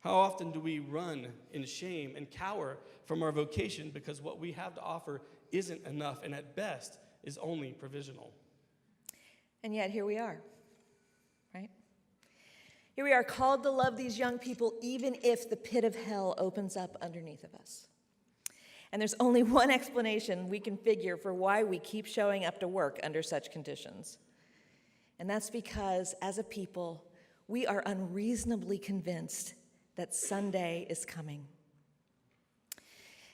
How often do we run in shame and cower from our vocation because what we have to offer isn't enough and at best is only provisional? And yet here we are, right? Here we are called to love these young people even if the pit of hell opens up underneath of us. And there's only one explanation we can figure for why we keep showing up to work under such conditions. And that's because, as a people, we are unreasonably convinced that Sunday is coming.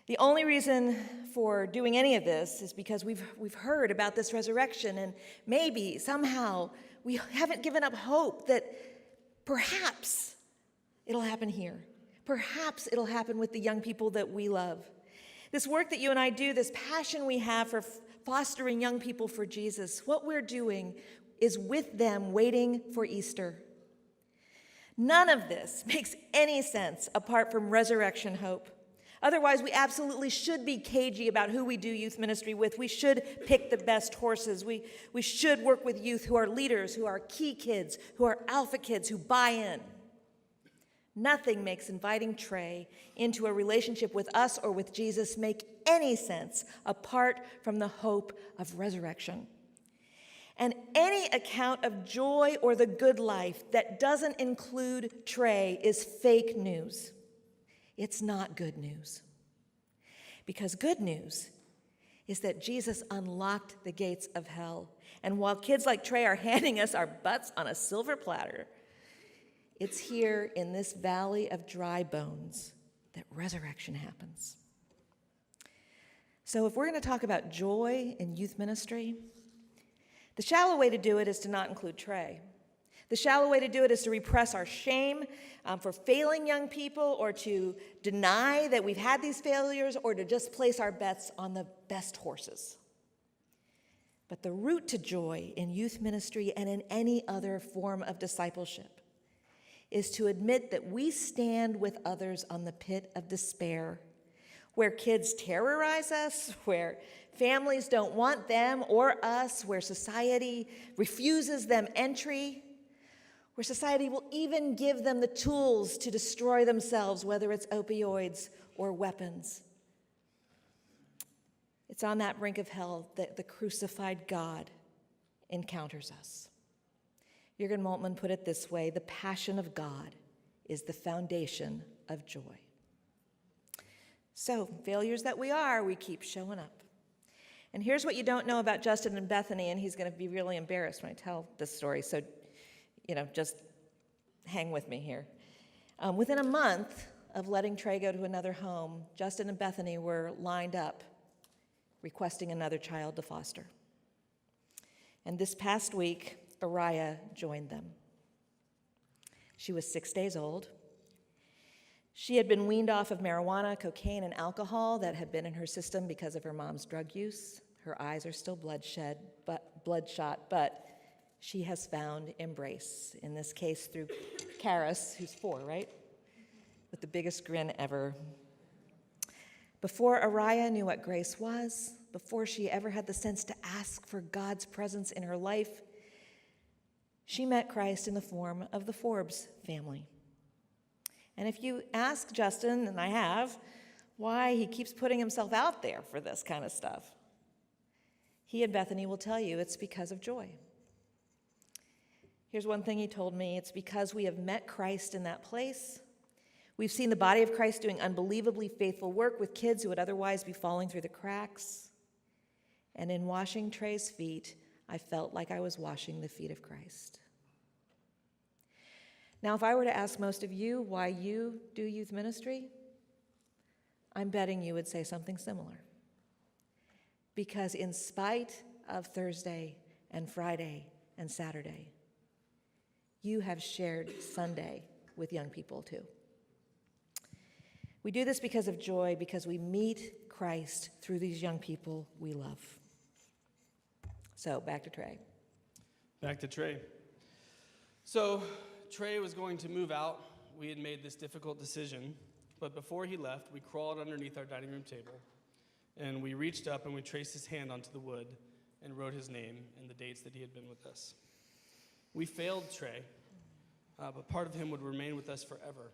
The only reason for doing any of this is because we've heard about this resurrection, and maybe, somehow, we haven't given up hope that perhaps it'll happen here. Perhaps it'll happen with the young people that we love. This work that you and I do, this passion we have for fostering young people for Jesus, what we're doing is with them waiting for Easter. None of this makes any sense apart from resurrection hope. Otherwise, we absolutely should be cagey about who we do youth ministry with. We should pick the best horses. We should work with youth who are leaders, who are key kids, who are alpha kids, who buy in. Nothing makes inviting Trey into a relationship with us or with Jesus make any sense apart from the hope of resurrection. And any account of joy or the good life that doesn't include Trey is fake news. It's not good news. Because good news is that Jesus unlocked the gates of hell. And while kids like Trey are handing us our butts on a silver platter, it's here in this valley of dry bones that resurrection happens. So if we're going to talk about joy in youth ministry, the shallow way to do it is to not include Trey. The shallow way to do it is to repress our shame for failing young people, or to deny that we've had these failures, or to just place our bets on the best horses. But the route to joy in youth ministry and in any other form of discipleship is to admit that we stand with others on the pit of despair, where kids terrorize us, where families don't want them or us, where society refuses them entry, where society will even give them the tools to destroy themselves, whether it's opioids or weapons. It's on that brink of hell that the crucified God encounters us. Jürgen Moltmann put it this way: the passion of God is the foundation of joy. So, failures that we are, we keep showing up. And here's what you don't know about Justin and Bethany, and he's going to be really embarrassed when I tell this story, so, just hang with me here. Within a month of letting Trey go to another home, Justin and Bethany were lined up requesting another child to foster. And this past week, Araya joined them. She was 6 days old. She had been weaned off of marijuana, cocaine, and alcohol that had been in her system because of her mom's drug use. Her eyes are still bloodshot, but she has found embrace, in this case through Karis, who's 4, right? With the biggest grin ever. Before Araya knew what grace was, before she ever had the sense to ask for God's presence in her life, she met Christ in the form of the Forbes family. And if you ask Justin, and I have, why he keeps putting himself out there for this kind of stuff, he and Bethany will tell you it's because of joy. Here's one thing he told me: it's because we have met Christ in that place. We've seen the body of Christ doing unbelievably faithful work with kids who would otherwise be falling through the cracks. And in washing Trey's feet, I felt like I was washing the feet of Christ. Now, if I were to ask most of you why you do youth ministry, I'm betting you would say something similar. Because in spite of Thursday and Friday and Saturday, you have shared Sunday with young people too. We do this because of joy, because we meet Christ through these young people we love. So, back to Trey. Back to Trey. So, Trey was going to move out. We had made this difficult decision, but before he left, we crawled underneath our dining room table, and we reached up and we traced his hand onto the wood and wrote his name and the dates that he had been with us. We failed Trey, but part of him would remain with us forever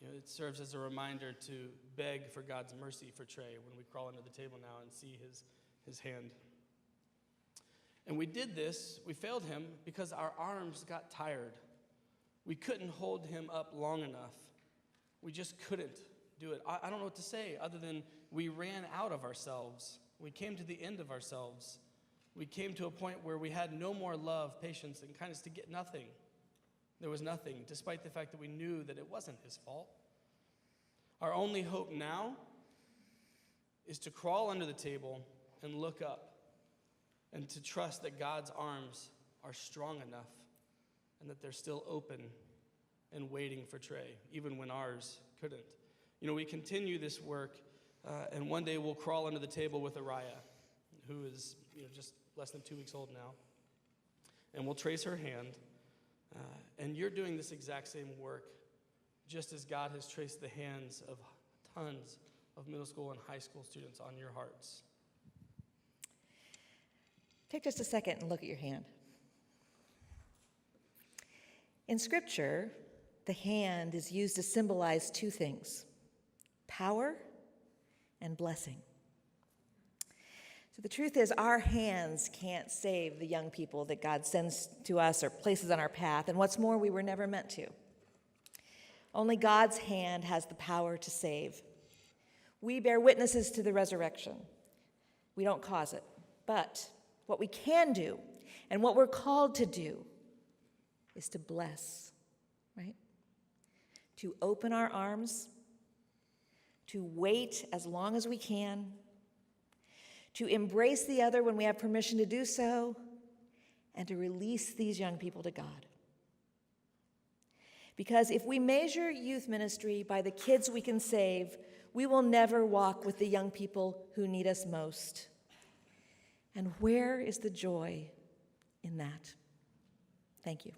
It serves as a reminder to beg for God's mercy for Trey when we crawl under the table now and see his hand. And we did this, we failed him because our arms got tired. We couldn't hold him up long enough. We just couldn't do it. I don't know what to say other than we ran out of ourselves. We came to the end of ourselves. We came to a point where we had no more love, patience, and kindness to get nothing. There was nothing, despite the fact that we knew that it wasn't his fault. Our only hope now is to crawl under the table and look up and to trust that God's arms are strong enough and that they're still open and waiting for Trey, even when ours couldn't. We continue this work, and one day we'll crawl under the table with Araya, who is just less than 2 weeks old now, and we'll trace her hand. And you're doing this exact same work, just as God has traced the hands of tons of middle school and high school students on your hearts. Take just a second and look at your hand. In Scripture, the hand is used to symbolize two things: power and blessing. So the truth is, our hands can't save the young people that God sends to us or places on our path, and what's more, we were never meant to. Only God's hand has the power to save. We bear witnesses to the resurrection. We don't cause it. But what we can do, and what we're called to do, is to bless, right? To open our arms, to wait as long as we can, to embrace the other when we have permission to do so, and to release these young people to God. Because if we measure youth ministry by the kids we can save, we will never walk with the young people who need us most. And where is the joy in that? Thank you.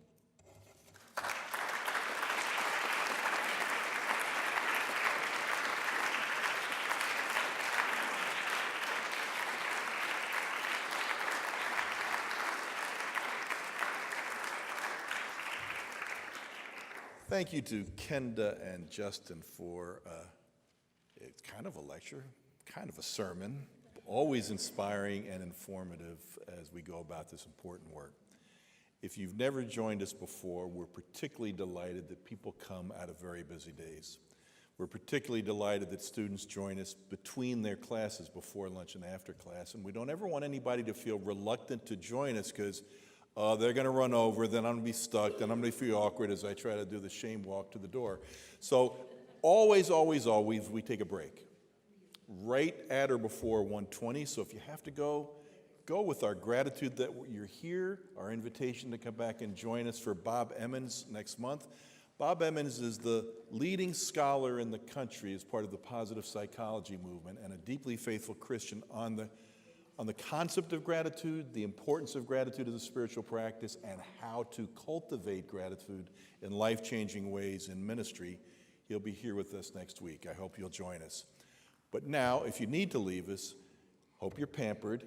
Thank you to Kenda and Justin for it's kind of a lecture, kind of a sermon, always inspiring and informative as we go about this important work. If you've never joined us before, we're particularly delighted that people come out of very busy days. We're particularly delighted that students join us between their classes, before lunch and after class, and we don't ever want anybody to feel reluctant to join us because they're going to run over, then I'm going to be stuck, then I'm going to feel awkward as I try to do the shame walk to the door. So always, we take a break. Right at or before 1:20, so if you have to go with our gratitude that you're here, our invitation to come back and join us for Bob Emmons next month. Bob Emmons is the leading scholar in the country as part of the positive psychology movement and a deeply faithful Christian on the concept of gratitude, the importance of gratitude as a spiritual practice, and how to cultivate gratitude in life-changing ways in ministry. He'll be here with us next week. I hope you'll join us. But now, if you need to leave us, hope you're pampered.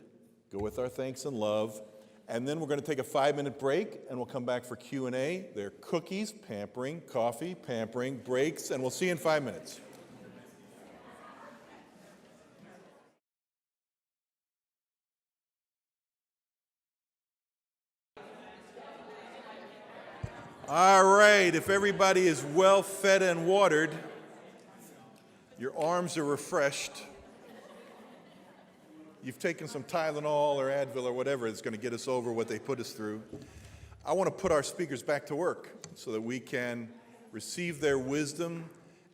Go with our thanks and love. And then we're going to take a 5-minute break, and we'll come back for Q&A. There are cookies, pampering, coffee, pampering, breaks, and we'll see you in 5 minutes. All right, if everybody is well fed and watered, your arms are refreshed, you've taken some Tylenol or Advil or whatever is going to get us over what they put us through, I want to put our speakers back to work so that we can receive their wisdom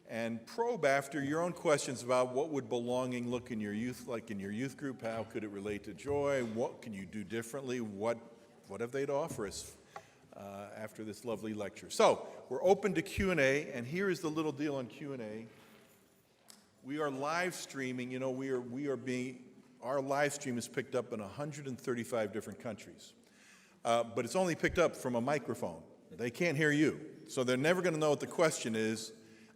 and probe after your own questions about what would belonging look in your youth like in your youth group, how could it relate to joy, what can you do differently, what have they to offer us after this lovely lecture. So we're open to Q&A, and here is the little deal on Q&A. We are live streaming. You know, our live stream is picked up in 135 different countries, but it's only picked up from a microphone. They can't hear you, so they're never going to know what the question is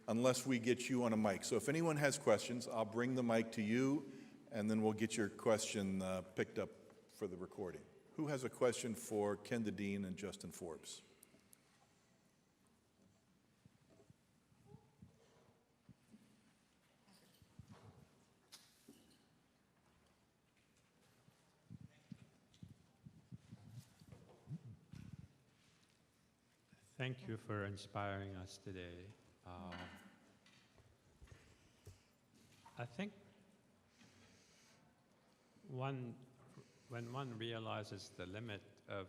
unless we get you on a mic. So if anyone has questions, I'll bring the mic to you, and then we'll get your question picked up for the recording. Who has a question for Kenda Dean and Justin Forbes? thank you for inspiring us today. I think when one realizes the limit of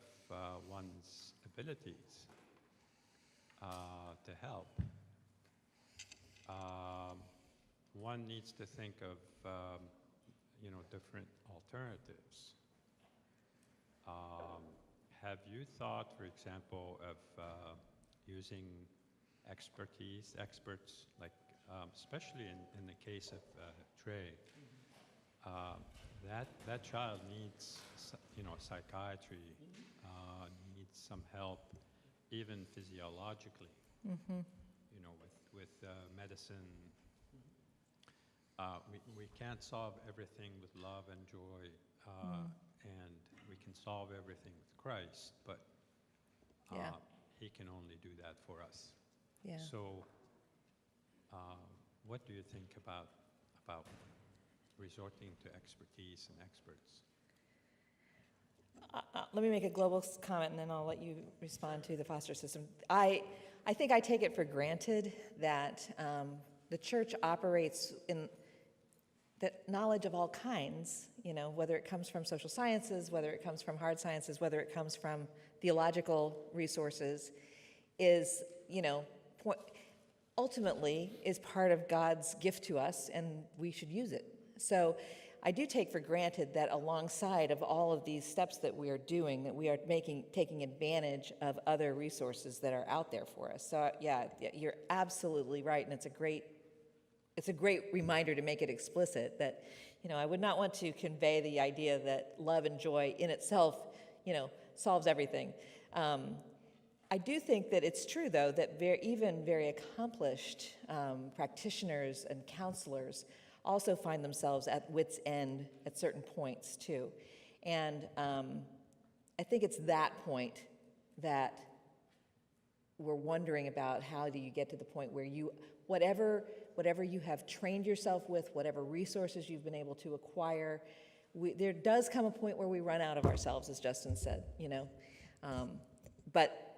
one's abilities to help, one needs to think of different alternatives. Have you thought, for example, of using experts, like especially in the case of Trey? That child needs, psychiatry, needs some help, even physiologically. With medicine. We can't solve everything with love and joy, and we can solve everything with Christ, but He can only do that for us. Yeah. So, what do you think about resorting to expertise and experts? Let me make a global comment, and then I'll let you respond to the foster system. I think I take it for granted that the church operates in the knowledge of all kinds, whether it comes from social sciences, whether it comes from hard sciences, whether it comes from theological resources, is, ultimately is part of God's gift to us, and we should use it. So I do take for granted that alongside of all of these steps that we are doing, that we are taking advantage of other resources that are out there for us. So yeah, you're absolutely right, and it's a great reminder to make it explicit that, I would not want to convey the idea that love and joy in itself, solves everything. I do think that it's true, though, that even very accomplished practitioners and counselors also find themselves at wit's end at certain points, too. And I think it's that point that we're wondering about, how do you get to the point where whatever you have trained yourself with, whatever resources you've been able to acquire, there does come a point where we run out of ourselves, as Justin said, But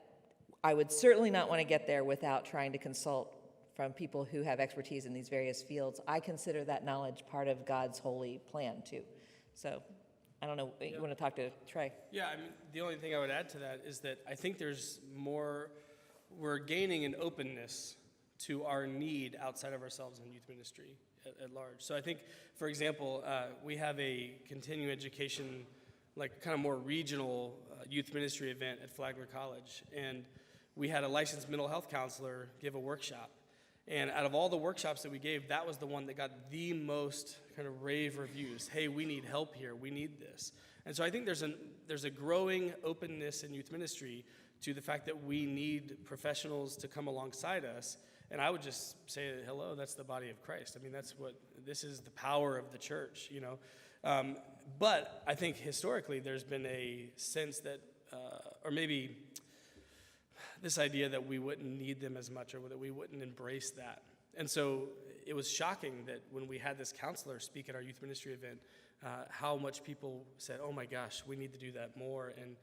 I would certainly not want to get there without trying to consult from people who have expertise in these various fields. I consider that knowledge part of God's holy plan, too. So, I don't know, you want to talk to Trey? Yeah, the only thing I would add to that is that I think there's more, we're gaining an openness to our need outside of ourselves in youth ministry at large. So I think, for example, we have a continuing education, like kind of more regional youth ministry event at Flagler College, and we had a licensed mental health counselor give a workshop. And out of all the workshops that we gave, that was the one that got the most kind of rave reviews. Hey, we need help here. We need this. And so I think there's a growing openness in youth ministry to the fact that we need professionals to come alongside us. And I would just say, hello, that's the body of Christ. This is the power of the church, But I think historically there's been a sense that, or maybe this idea that we wouldn't need them as much, or that we wouldn't embrace that. And so it was shocking that when we had this counselor speak at our youth ministry event, how much people said, oh my gosh, we need to do that more. And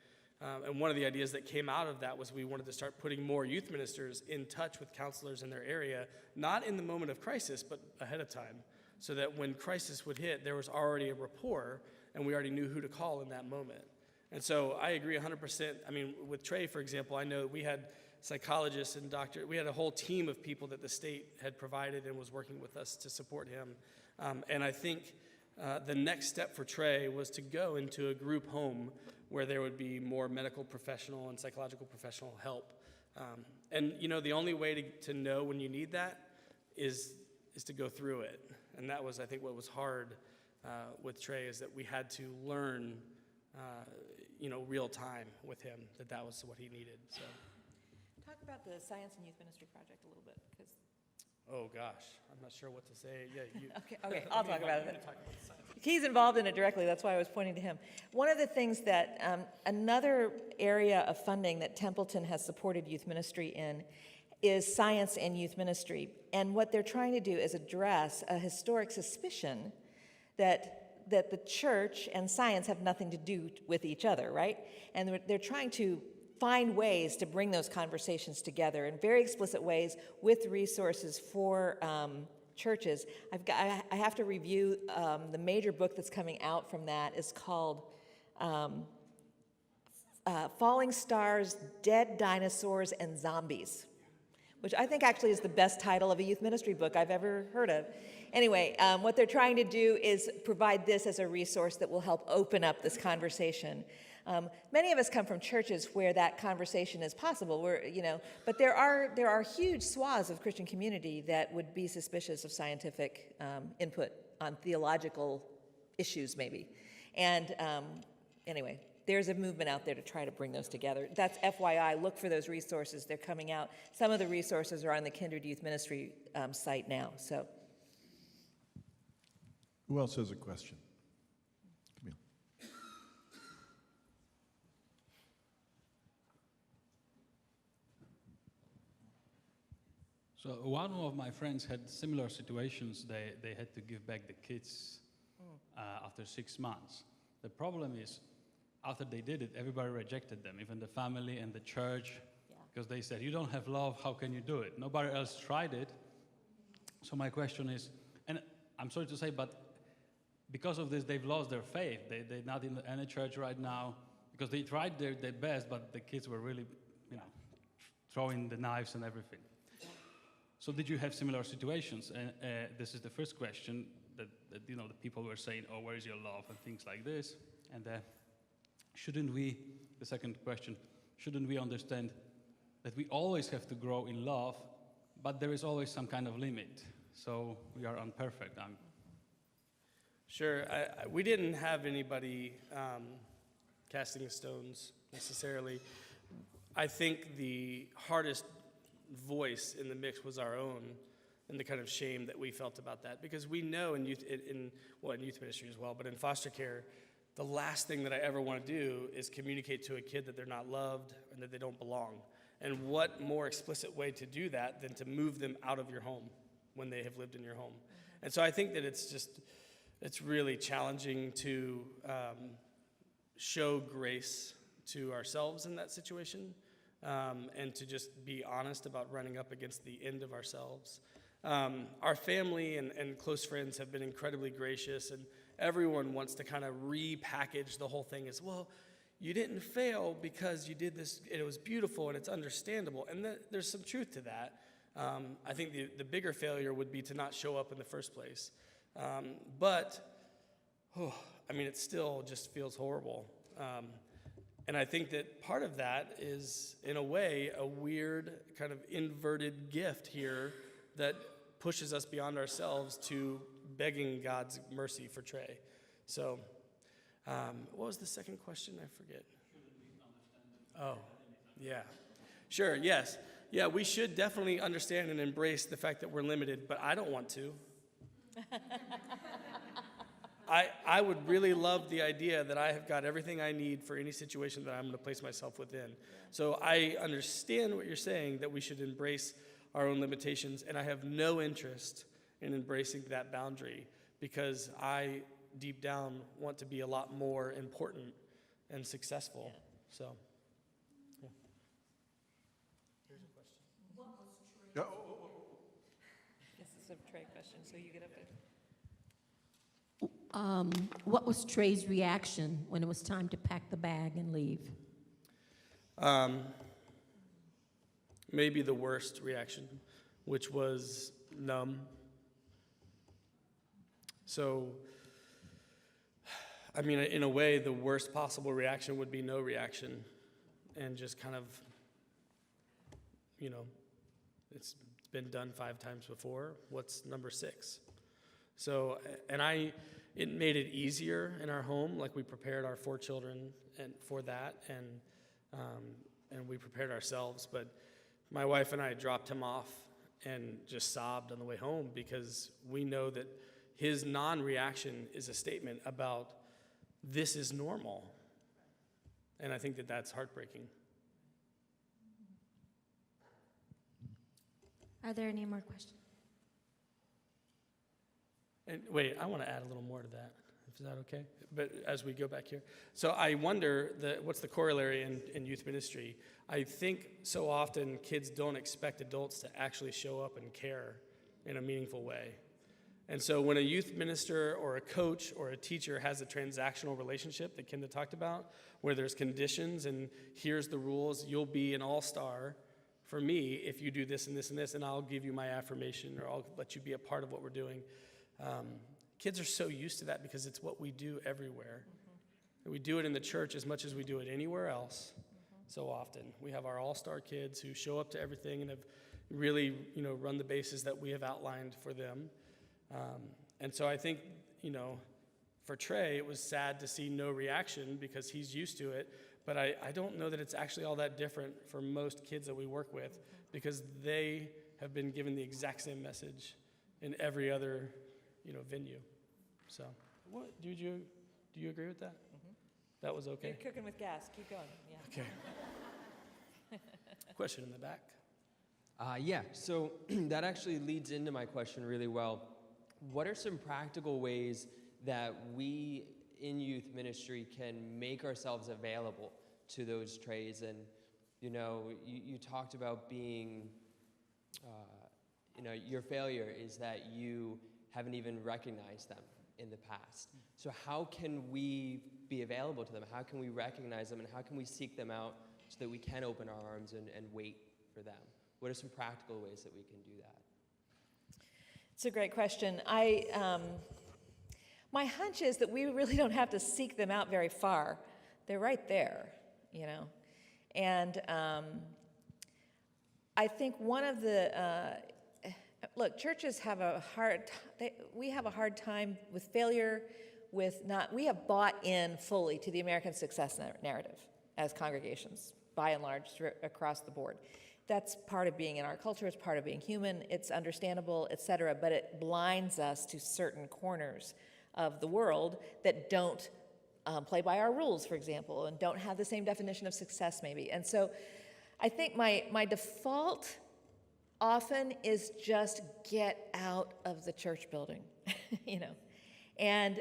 one of the ideas that came out of that was we wanted to start putting more youth ministers in touch with counselors in their area, not in the moment of crisis, but ahead of time, so that when crisis would hit, there was already a rapport, and we already knew who to call in that moment. And so I agree 100%. With Trey, for example, I know we had psychologists and doctors. We had a whole team of people that the state had provided and was working with us to support him. And I think the next step for Trey was to go into a group home where there would be more medical professional and psychological professional help. And the only way to know when you need that is to go through it. And that was, I think, what was hard with Trey, is that we had to learn real time with him, that was what he needed. So, Talk about the Science and Youth Ministry Project a little bit, because. Oh gosh, I'm not sure what to say. Yeah, you. Okay, I'll talk about it. He's involved in it directly. That's why I was pointing to him. One of the things that another area of funding that Templeton has supported youth ministry in is science and youth ministry. And what they're trying to do is address a historic suspicion that the church and science have nothing to do with each other, right? And they're trying to find ways to bring those conversations together in very explicit ways with resources for churches. I have to review the major book that's coming out from that is called Falling Stars, Dead Dinosaurs, and Zombies, which I think actually is the best title of a youth ministry book I've ever heard of. Anyway, what they're trying to do is provide this as a resource that will help open up this conversation. Many of us come from churches where that conversation is possible, but there are huge swaths of Christian community that would be suspicious of scientific input on theological issues, maybe. And anyway, there's a movement out there to try to bring those together. That's FYI. Look for those resources. They're coming out. Some of the resources are on the Kindred Youth Ministry site now. So, Who else has a question? Camille. So one of my friends had similar situations. They had to give back the kids after 6 months. The problem is, after they did it, everybody rejected them, even the family and the church, because they said, you don't have love, how can you do it? Nobody else tried it. So my question is, and I'm sorry to say, but because of this, they've lost their faith. They're not in any church right now, because they tried their best, but the kids were really, throwing the knives and everything. So did you have similar situations? And this is the first question that the people were saying, oh, where is your love and things like this. And the second question, shouldn't we understand that we always have to grow in love, but there is always some kind of limit. So we are imperfect. Sure. We didn't have anybody casting stones necessarily. I think the hardest voice in the mix was our own, and the kind of shame that we felt about that, because we know in youth ministry as well, but in foster care, the last thing that I ever want to do is communicate to a kid that they're not loved and that they don't belong. And what more explicit way to do that than to move them out of your home when they have lived in your home? And so I think that it's really challenging to show grace to ourselves in that situation, and to just be honest about running up against the end of ourselves. Our family and close friends have been incredibly gracious, and everyone wants to kind of repackage the whole thing as, well, you didn't fail because you did this, and it was beautiful, and it's understandable. And there's some truth to that. I think the bigger failure would be to not show up in the first place. It still just feels horrible. And I think that part of that is, in a way, a weird kind of inverted gift here that pushes us beyond ourselves to begging God's mercy for Trey. So, what was the second question? I forget. Oh, yeah. Sure, yes. Yeah, we should definitely understand and embrace the fact that we're limited, but I don't want to. I would really love the idea that I have got everything I need for any situation that I'm going to place myself within. So I understand what you're saying, that we should embrace our own limitations, and I have no interest in embracing that boundary, because I, deep down, want to be a lot more important and successful. Yeah. So, yeah. Here's a question. This is a Trey question, so you get up there. What was Trey's reaction when it was time to pack the bag and leave? Maybe the worst reaction, which was numb. So, in a way, the worst possible reaction would be no reaction, and just kind of, it's been done 5 times before. What's number 6? So, it made it easier in our home. Like, we prepared our 4 children for that, and we prepared ourselves. But my wife and I dropped him off and just sobbed on the way home, because we know that his non-reaction is a statement about this is normal. And I think that that's heartbreaking. Are there any more questions? And wait, I want to add a little more to that. Is that okay? But as we go back here. So I wonder what's the corollary in youth ministry? I think so often kids don't expect adults to actually show up and care in a meaningful way. And so when a youth minister or a coach or a teacher has a transactional relationship that Kenda talked about, where there's conditions and here's the rules, you'll be an all-star for me if you do this and this and this, and I'll give you my affirmation, or I'll let you be a part of what we're doing. Kids are so used to that because it's what we do everywhere. We do it in the church as much as we do it anywhere else. So often we have our all-star kids who show up to everything and have really, run the bases that we have outlined for them. And so I think, for Trey, it was sad to see no reaction because he's used to it. But I don't know that it's actually all that different for most kids that we work with, because they have been given the exact same message in every other, venue. So, what do you agree with that? That was okay. You're cooking with gas. Keep going. Yeah. Okay. Question in the back. So that actually leads into my question really well. What are some practical ways that we in youth ministry can make ourselves available to those trays? And, you talked about being, your failure is that you haven't even recognized them in the past. So how can we be available to them? How can we recognize them, and how can we seek them out so that we can open our arms and wait for them? What are some practical ways that we can do that? It's a great question. My hunch is that we really don't have to seek them out very far. They're right there, And I think one of the churches have we have a hard time with failure, we have bought in fully to the American success narrative as congregations, by and large, across the board. That's part of being in our culture, it's part of being human, it's understandable, et cetera, but it blinds us to certain corners of the world that don't play by our rules, for example, and don't have the same definition of success, maybe. And so I think my default often is just get out of the church building, and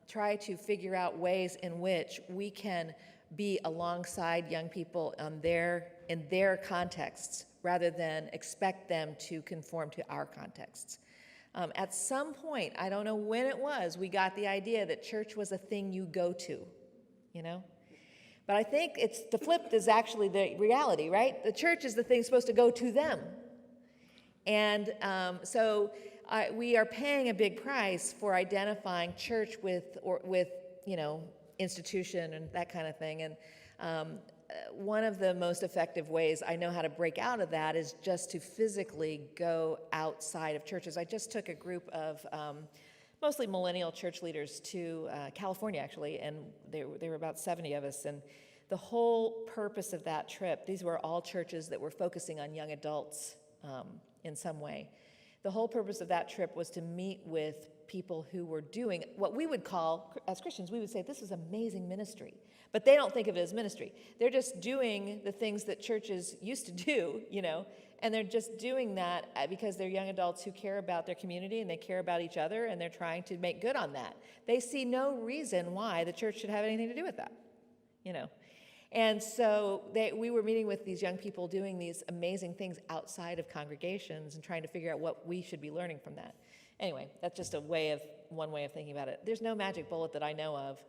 try to figure out ways in which we can be alongside young people in their contexts rather than expect them to conform to our contexts. At some point, I don't know when it was, we got the idea that church was a thing you go to, But I think the flip is actually the reality, right? The church is the thing supposed to go to them. And so we are paying a big price for identifying church with institution and that kind of thing. And one of the most effective ways I know how to break out of that is just to physically go outside of churches. I just took a group of mostly millennial church leaders to California, actually, and there were about 70 of us. And the whole purpose of that trip, these were all churches that were focusing on young adults in some way. The whole purpose of that trip was to meet with people who were doing what we would call, as Christians, we would say, this is amazing ministry. But they don't think of it as ministry. They're just doing the things that churches used to do, and they're just doing that because they're young adults who care about their community and they care about each other, and they're trying to make good on that. They see no reason why the church should have anything to do with that, And so we were meeting with these young people doing these amazing things outside of congregations and trying to figure out what we should be learning from that. Anyway, that's just one way of thinking about it. There's no magic bullet that I know of,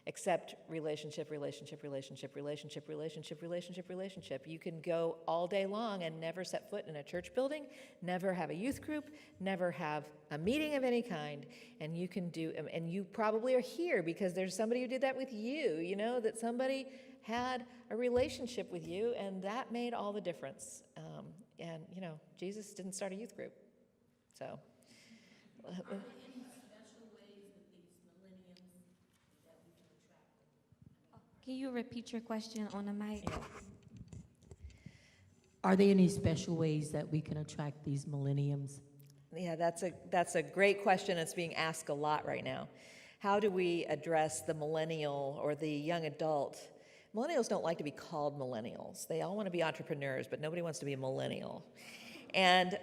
except relationship. You can go all day long and never set foot in a church building, never have a youth group, never have a meeting of any kind, and you probably are here because there's somebody who did that with you, that somebody had a relationship with you, and that made all the difference. And Jesus didn't start a youth group, so. Are there any special ways that these millennials that we can attract them? Can you repeat your question on the mic? Are there any special ways that we can attract these millenniums? Yeah, that's a great question. It's being asked a lot right now. How do we address the millennial or the young adult? Millennials don't like to be called millennials. They all want to be entrepreneurs, but nobody wants to be a millennial. And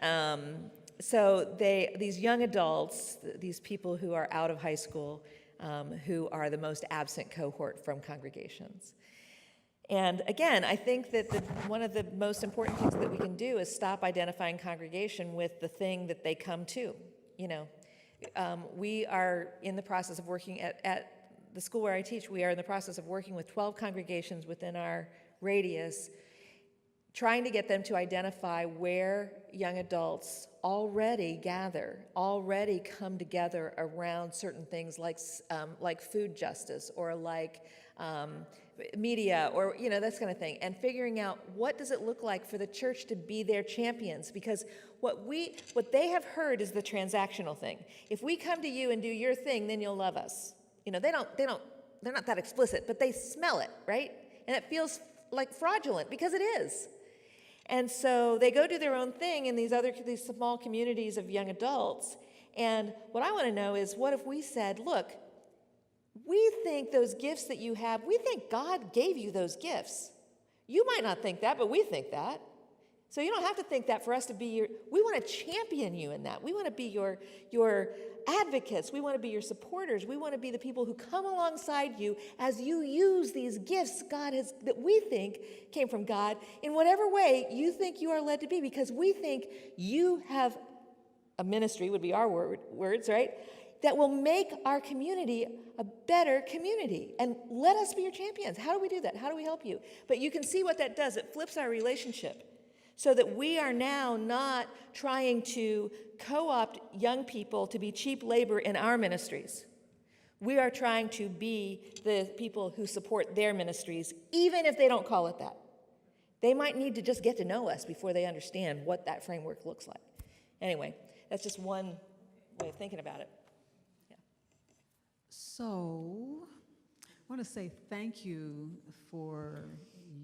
So these young adults, these people who are out of high school, who are the most absent cohort from congregations. And again, I think that one of the most important things that we can do is stop identifying congregation with the thing that they come to. We are in the process of working at the school where I teach. We are in the process of working with 12 congregations within our radius, trying to get them to identify where young adults already gather, already come together around certain things like food justice or like media or that kind of thing, and figuring out what does it look like for the church to be their champions, because what they have heard is the transactional thing. If we come to you and do your thing, then you'll love us. They're not that explicit, but they smell it, right? And it feels like fraudulent because it is. And so they go do their own thing in these small communities of young adults. And what I want to know is, what if we said, look, we think those gifts that you have, we think God gave you those gifts. You might not think that, but we think that. So you don't have to think that for us to be we want to champion you in that. We want to be your advocates. We want to be your supporters. We want to be the people who come alongside you as you use these gifts that we think came from God in whatever way you think you are led to be, because we think you have a ministry, would be our words, right? That will make our community a better community. And let us be your champions. How do we do that? How do we help you? But you can see what that does. It flips our relationship, so that we are now not trying to co-opt young people to be cheap labor in our ministries. We are trying to be the people who support their ministries, even if they don't call it that. They might need to just get to know us before they understand what that framework looks like. Anyway, that's just one way of thinking about it. Yeah. So, I want to say thank you for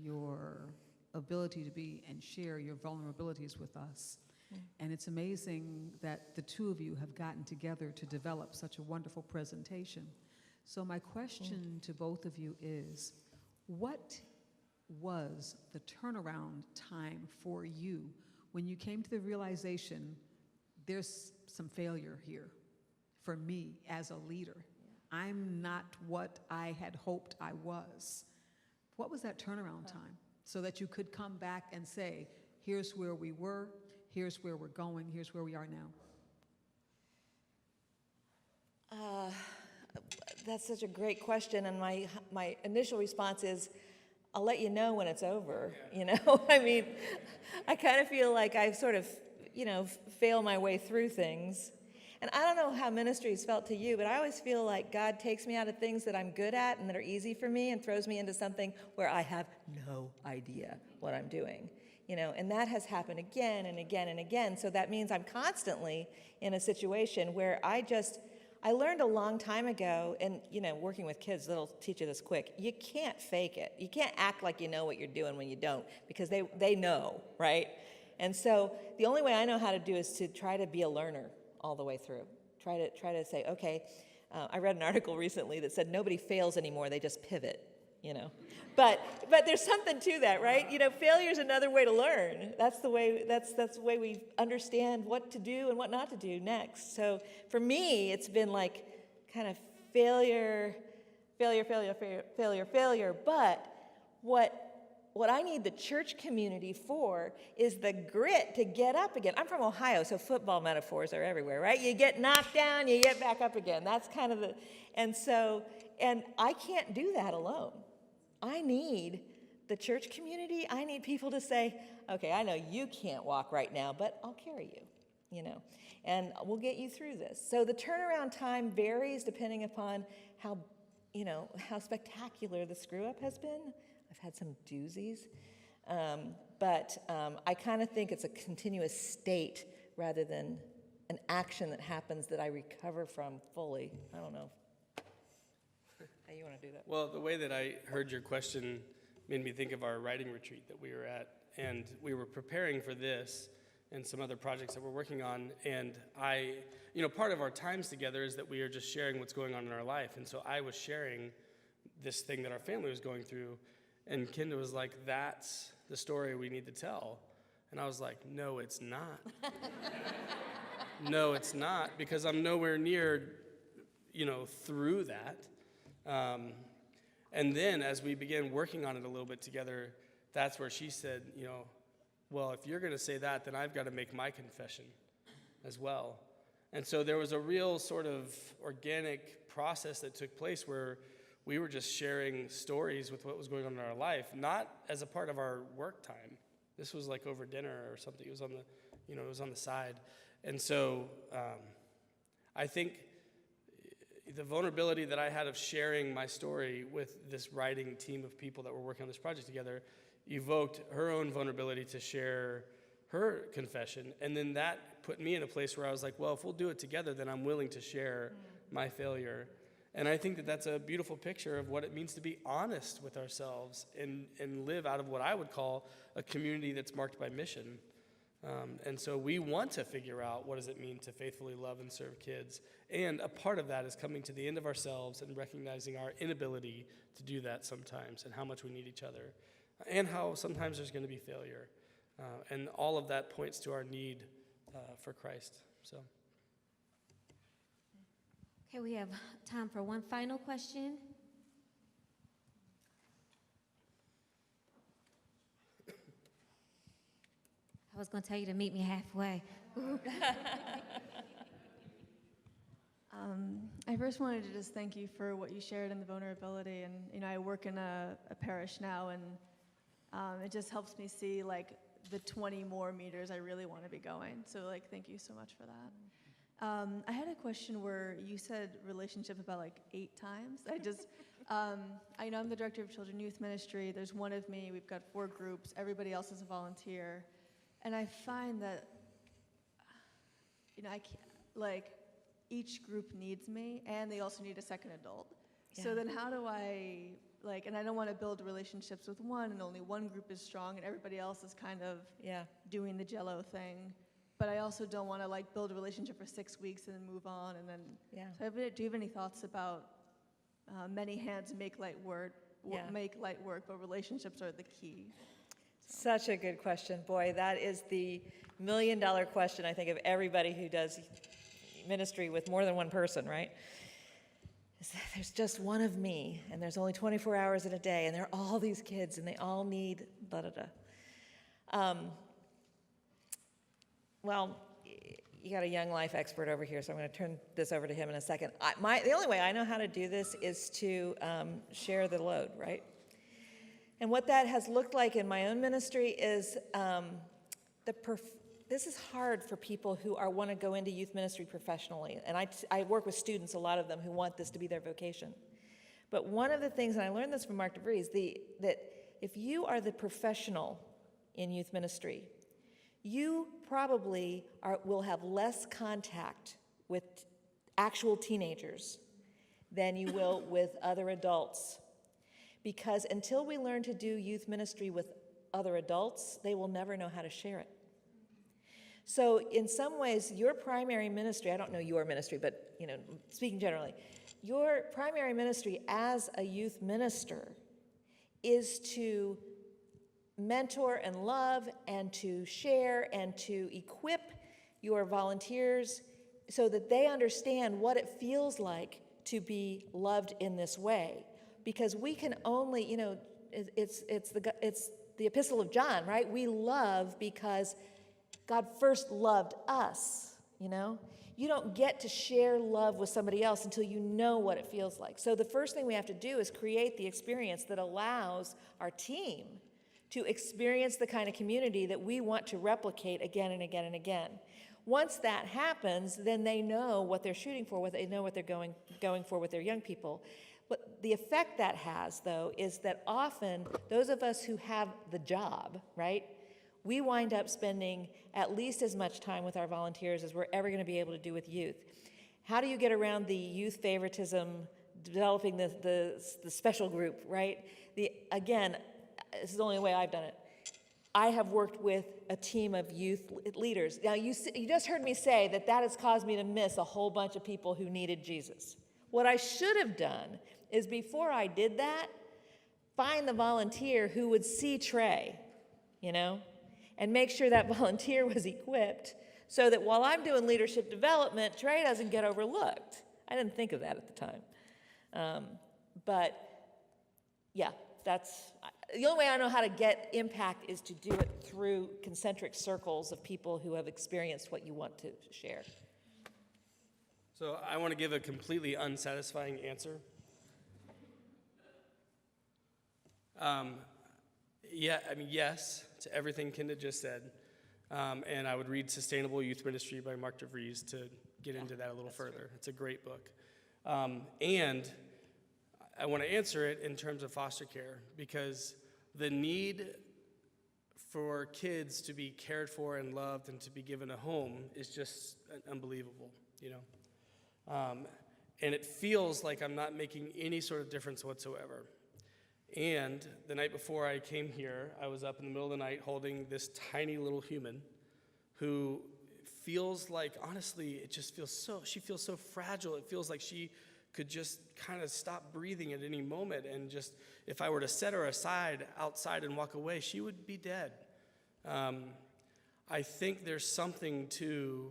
your ability to be and share your vulnerabilities with us. And it's amazing that the two of you have gotten together to develop such a wonderful presentation. So my question to both of you is, what was the turnaround time for you when you came to the realization, there's some failure here for me as a leader? I'm not what I had hoped I was. What was that turnaround time? So that you could come back and say, here's where we were, here's where we're going, here's where we are now. That's such a great question, and my initial response is, I'll let you know when it's over, I mean, I kind of feel like I've sort of, failed my way through things. And I don't know how ministry's felt to you, but I always feel like God takes me out of things that I'm good at and that are easy for me and throws me into something where I have no idea what I'm doing. And that has happened again and again and again. So that means I'm constantly in a situation where I learned a long time ago, and working with kids, they'll teach you this quick. You can't fake it. You can't act like you know what you're doing when you don't, because they know, right? And so the only way I know how to do is to try to be a learner all the way through. Try to say, okay, I read an article recently that said nobody fails anymore, they just pivot, But there's something to that, right? Failure is another way to learn. That's the way we understand what to do and what not to do next. So for me, it's been like kind of failure. But what I need the church community for is the grit to get up again. I'm from Ohio, so football metaphors are everywhere, right? You get knocked down, you get back up again. That's kind of and I can't do that alone. I need the church community. I need people to say, okay, I know you can't walk right now, but I'll carry you, and we'll get you through this. So the turnaround time varies depending upon how spectacular the screw-up has been. I've had some doozies, but I kind of think it's a continuous state rather than an action that happens that I recover from fully. I don't know. How you want to do that? Well, the way that I heard your question made me think of our writing retreat that we were at, and we were preparing for this and some other projects that we're working on, and part of our times together is that we are just sharing what's going on in our life, and so I was sharing this thing that our family was going through, and Kenda was like, that's the story we need to tell. And I was like, no, it's not. No, it's not, because I'm nowhere near, through that. And then as we began working on it a little bit together, that's where she said, well, if you're going to say that, then I've got to make my confession as well. And so there was a real sort of organic process that took place where we were just sharing stories with what was going on in our life, not as a part of our work time. This was like over dinner or something. It was on the, it was on the side. And so I think the vulnerability that I had of sharing my story with this writing team of people that were working on this project together evoked her own vulnerability to share her confession. And then that put me in a place where I was like, well, if we'll do it together, then I'm willing to share my failure. And I think that that's a beautiful picture of what it means to be honest with ourselves and live out of what I would call a community that's marked by mission. And so we want to figure out what does it mean to faithfully love and serve kids. And a part of that is coming to the end of ourselves and recognizing our inability to do that sometimes and how much we need each other and how sometimes there's going to be failure. And all of that points to our need for Christ. So. Okay, we have time for one final question. I was going to tell you to meet me halfway. I first wanted to just thank you for what you shared in the vulnerability. And, I work in a parish now, and it just helps me see, the 20 more meters I really want to be going. So, thank you so much for that. I had a question where you said relationship about 8 times. I know I'm the director of Children Youth Ministry. There's one of me. We've got 4 groups. Everybody else is a volunteer. And I find that, I can't, each group needs me, and they also need a second adult. Yeah. So then how do I, and I don't want to build relationships with one, and only one group is strong, and everybody else is kind of doing the Jell-O thing. But I also don't want to, build a relationship for 6 weeks and then move on, and then, So do you have any thoughts about many hands make light work, but relationships are the key? Such a good question. Boy, that is the million-dollar question, I think, of everybody who does ministry with more than one person, right? Is that there's just one of me, and there's only 24 hours in a day, and there are all these kids, and they all need da-da-da. Well, you got a young life expert over here, so I'm going to turn this over to him in a second. The only way I know how to do this is to share the load, right? And what that has looked like in my own ministry is this is hard for people who want to go into youth ministry professionally. And I work with students, a lot of them, who want this to be their vocation. But one of the things, and I learned this from Mark DeVries, that if you are the professional in youth ministry, you probably will have less contact with actual teenagers than you will with other adults. Because until we learn to do youth ministry with other adults, they will never know how to share it. So in some ways, your primary ministry, I don't know your ministry, but speaking generally, your primary ministry as a youth minister is to mentor and love and to share and to equip your volunteers so that they understand what it feels like to be loved in this way. Because we can only, it's the Epistle of John, right? We love because God first loved us, You don't get to share love with somebody else until you know what it feels like. So the first thing we have to do is create the experience that allows our team to experience the kind of community that we want to replicate again and again and again. Once that happens, then they know what they're shooting for, they know what they're going for with their young people. But the effect that has, though, is that often those of us who have the job, right, we wind up spending at least as much time with our volunteers as we're ever going to be able to do with youth. How do you get around the youth favoritism, developing the special group, right? Again, this is the only way I've done it. I have worked with a team of youth leaders. Now, you just heard me say that has caused me to miss a whole bunch of people who needed Jesus. What I should have done is, before I did that, find the volunteer who would see Trey, and make sure that volunteer was equipped so that while I'm doing leadership development, Trey doesn't get overlooked. I didn't think of that at the time. But yeah, that's the only way I know how to get impact is to do it through concentric circles of people who have experienced what you want to share. So I want to give a completely unsatisfying answer. Yes to everything Kenda just said. And I would read Sustainable Youth Ministry by Mark DeVries to get into that a little further. Great. It's a great book. And I want to answer it in terms of foster care, because the need for kids to be cared for and loved and to be given a home is just unbelievable, you know. And it feels like I'm not making any sort of difference whatsoever. And the night before I came here, I was up in the middle of the night holding this tiny little human who feels like, honestly, she feels so fragile. It feels like she could just kind of stop breathing at any moment, and just, if I were to set her aside outside and walk away, she would be dead. I think there's something to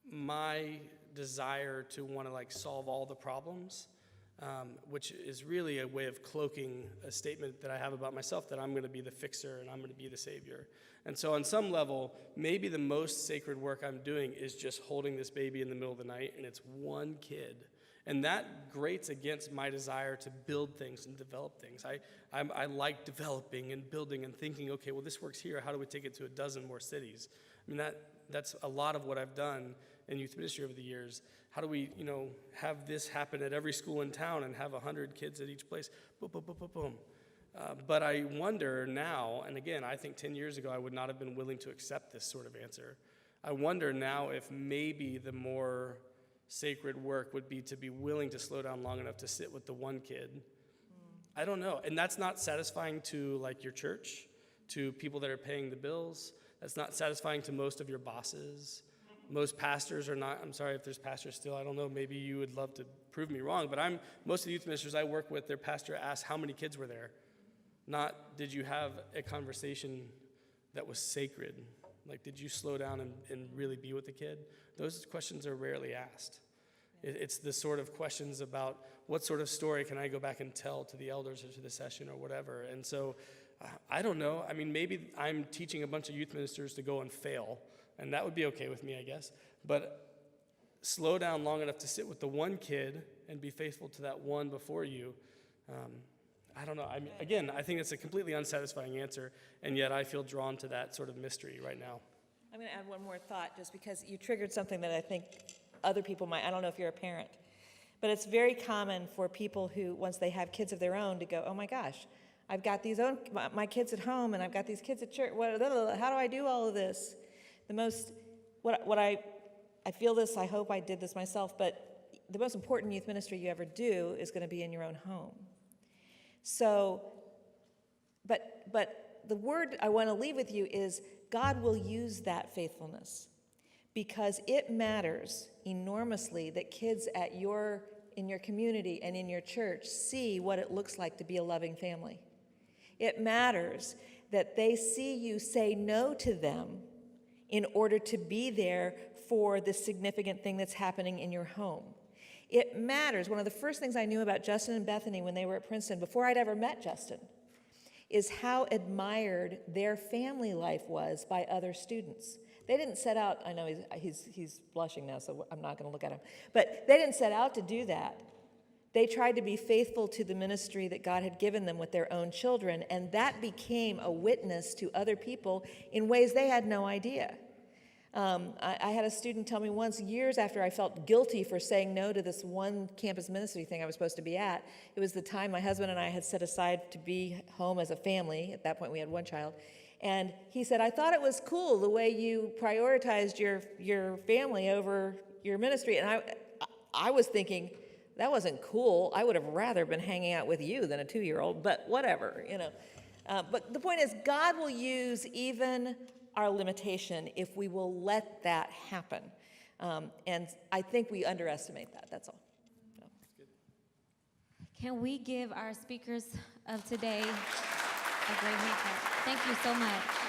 my desire to want to like solve all the problems, which is really a way of cloaking a statement that I have about myself, that I'm going to be the fixer and I'm going to be the savior. And so on some level, maybe the most sacred work I'm doing is just holding this baby in the middle of the night, and it's one kid. And that grates against my desire to build things and develop things. I like developing and building and thinking, okay, well, this works here. How do we take it to a dozen more cities? I mean, that's a lot of what I've done in youth ministry over the years. How do we, have this happen at every school in town and have 100 kids at each place? Boom, boom, boom, boom, boom. But I wonder now, and again, I think 10 years ago I would not have been willing to accept this sort of answer. I wonder now if maybe the more sacred work would be to be willing to slow down long enough to sit with the one kid. I don't know. And that's not satisfying to like your church, to people that are paying the bills. That's not satisfying to most of your bosses. Most pastors are not. I'm sorry if there's pastors still. I don't know. Maybe you would love to prove me wrong. But most of the youth ministers I work with, their pastor asks how many kids were there. Not, did you have a conversation that was sacred? Like, did you slow down and really be with the kid? Those questions are rarely asked. It's the sort of questions about what sort of story can I go back and tell to the elders or to the session or whatever. And so, I don't know. I mean, maybe I'm teaching a bunch of youth ministers to go and fail, and that would be okay with me, I guess. But slow down long enough to sit with the one kid and be faithful to that one before you. I don't know. I think it's a completely unsatisfying answer, and yet I feel drawn to that sort of mystery right now. I'm going to add one more thought, just because you triggered something that I think other people might. I don't know if you're a parent, but it's very common for people who, once they have kids of their own, to go, oh my gosh, I've got my kids at home, and I've got these kids at church. How do I do all of this? I feel this, I hope I did this myself, but the most important youth ministry you ever do is going to be in your own home. So, but the word I want to leave with you is God will use that faithfulness, because it matters enormously that kids in your community and in your church see what it looks like to be a loving family. It matters that they see you say no to them in order to be there for the significant thing that's happening in your home. It matters. One of the first things I knew about Justin and Bethany when they were at Princeton, before I'd ever met Justin, is how admired their family life was by other students. They didn't set out, I know he's blushing now, so I'm not going to look at him, but they didn't set out to do that. They tried to be faithful to the ministry that God had given them with their own children, and that became a witness to other people in ways they had no idea. I had a student tell me once, years after I felt guilty for saying no to this one campus ministry thing I was supposed to be at. It was the time my husband and I had set aside to be home as a family. At that point, we had one child. And he said, I thought it was cool the way you prioritized your family over your ministry. And I was thinking, that wasn't cool. I would have rather been hanging out with you than a 2-year-old, but whatever, But the point is, God will use even our limitation if we will let that happen. And I think we underestimate that, that's all. Can we give our speakers of today a great hand clap? Thank you so much.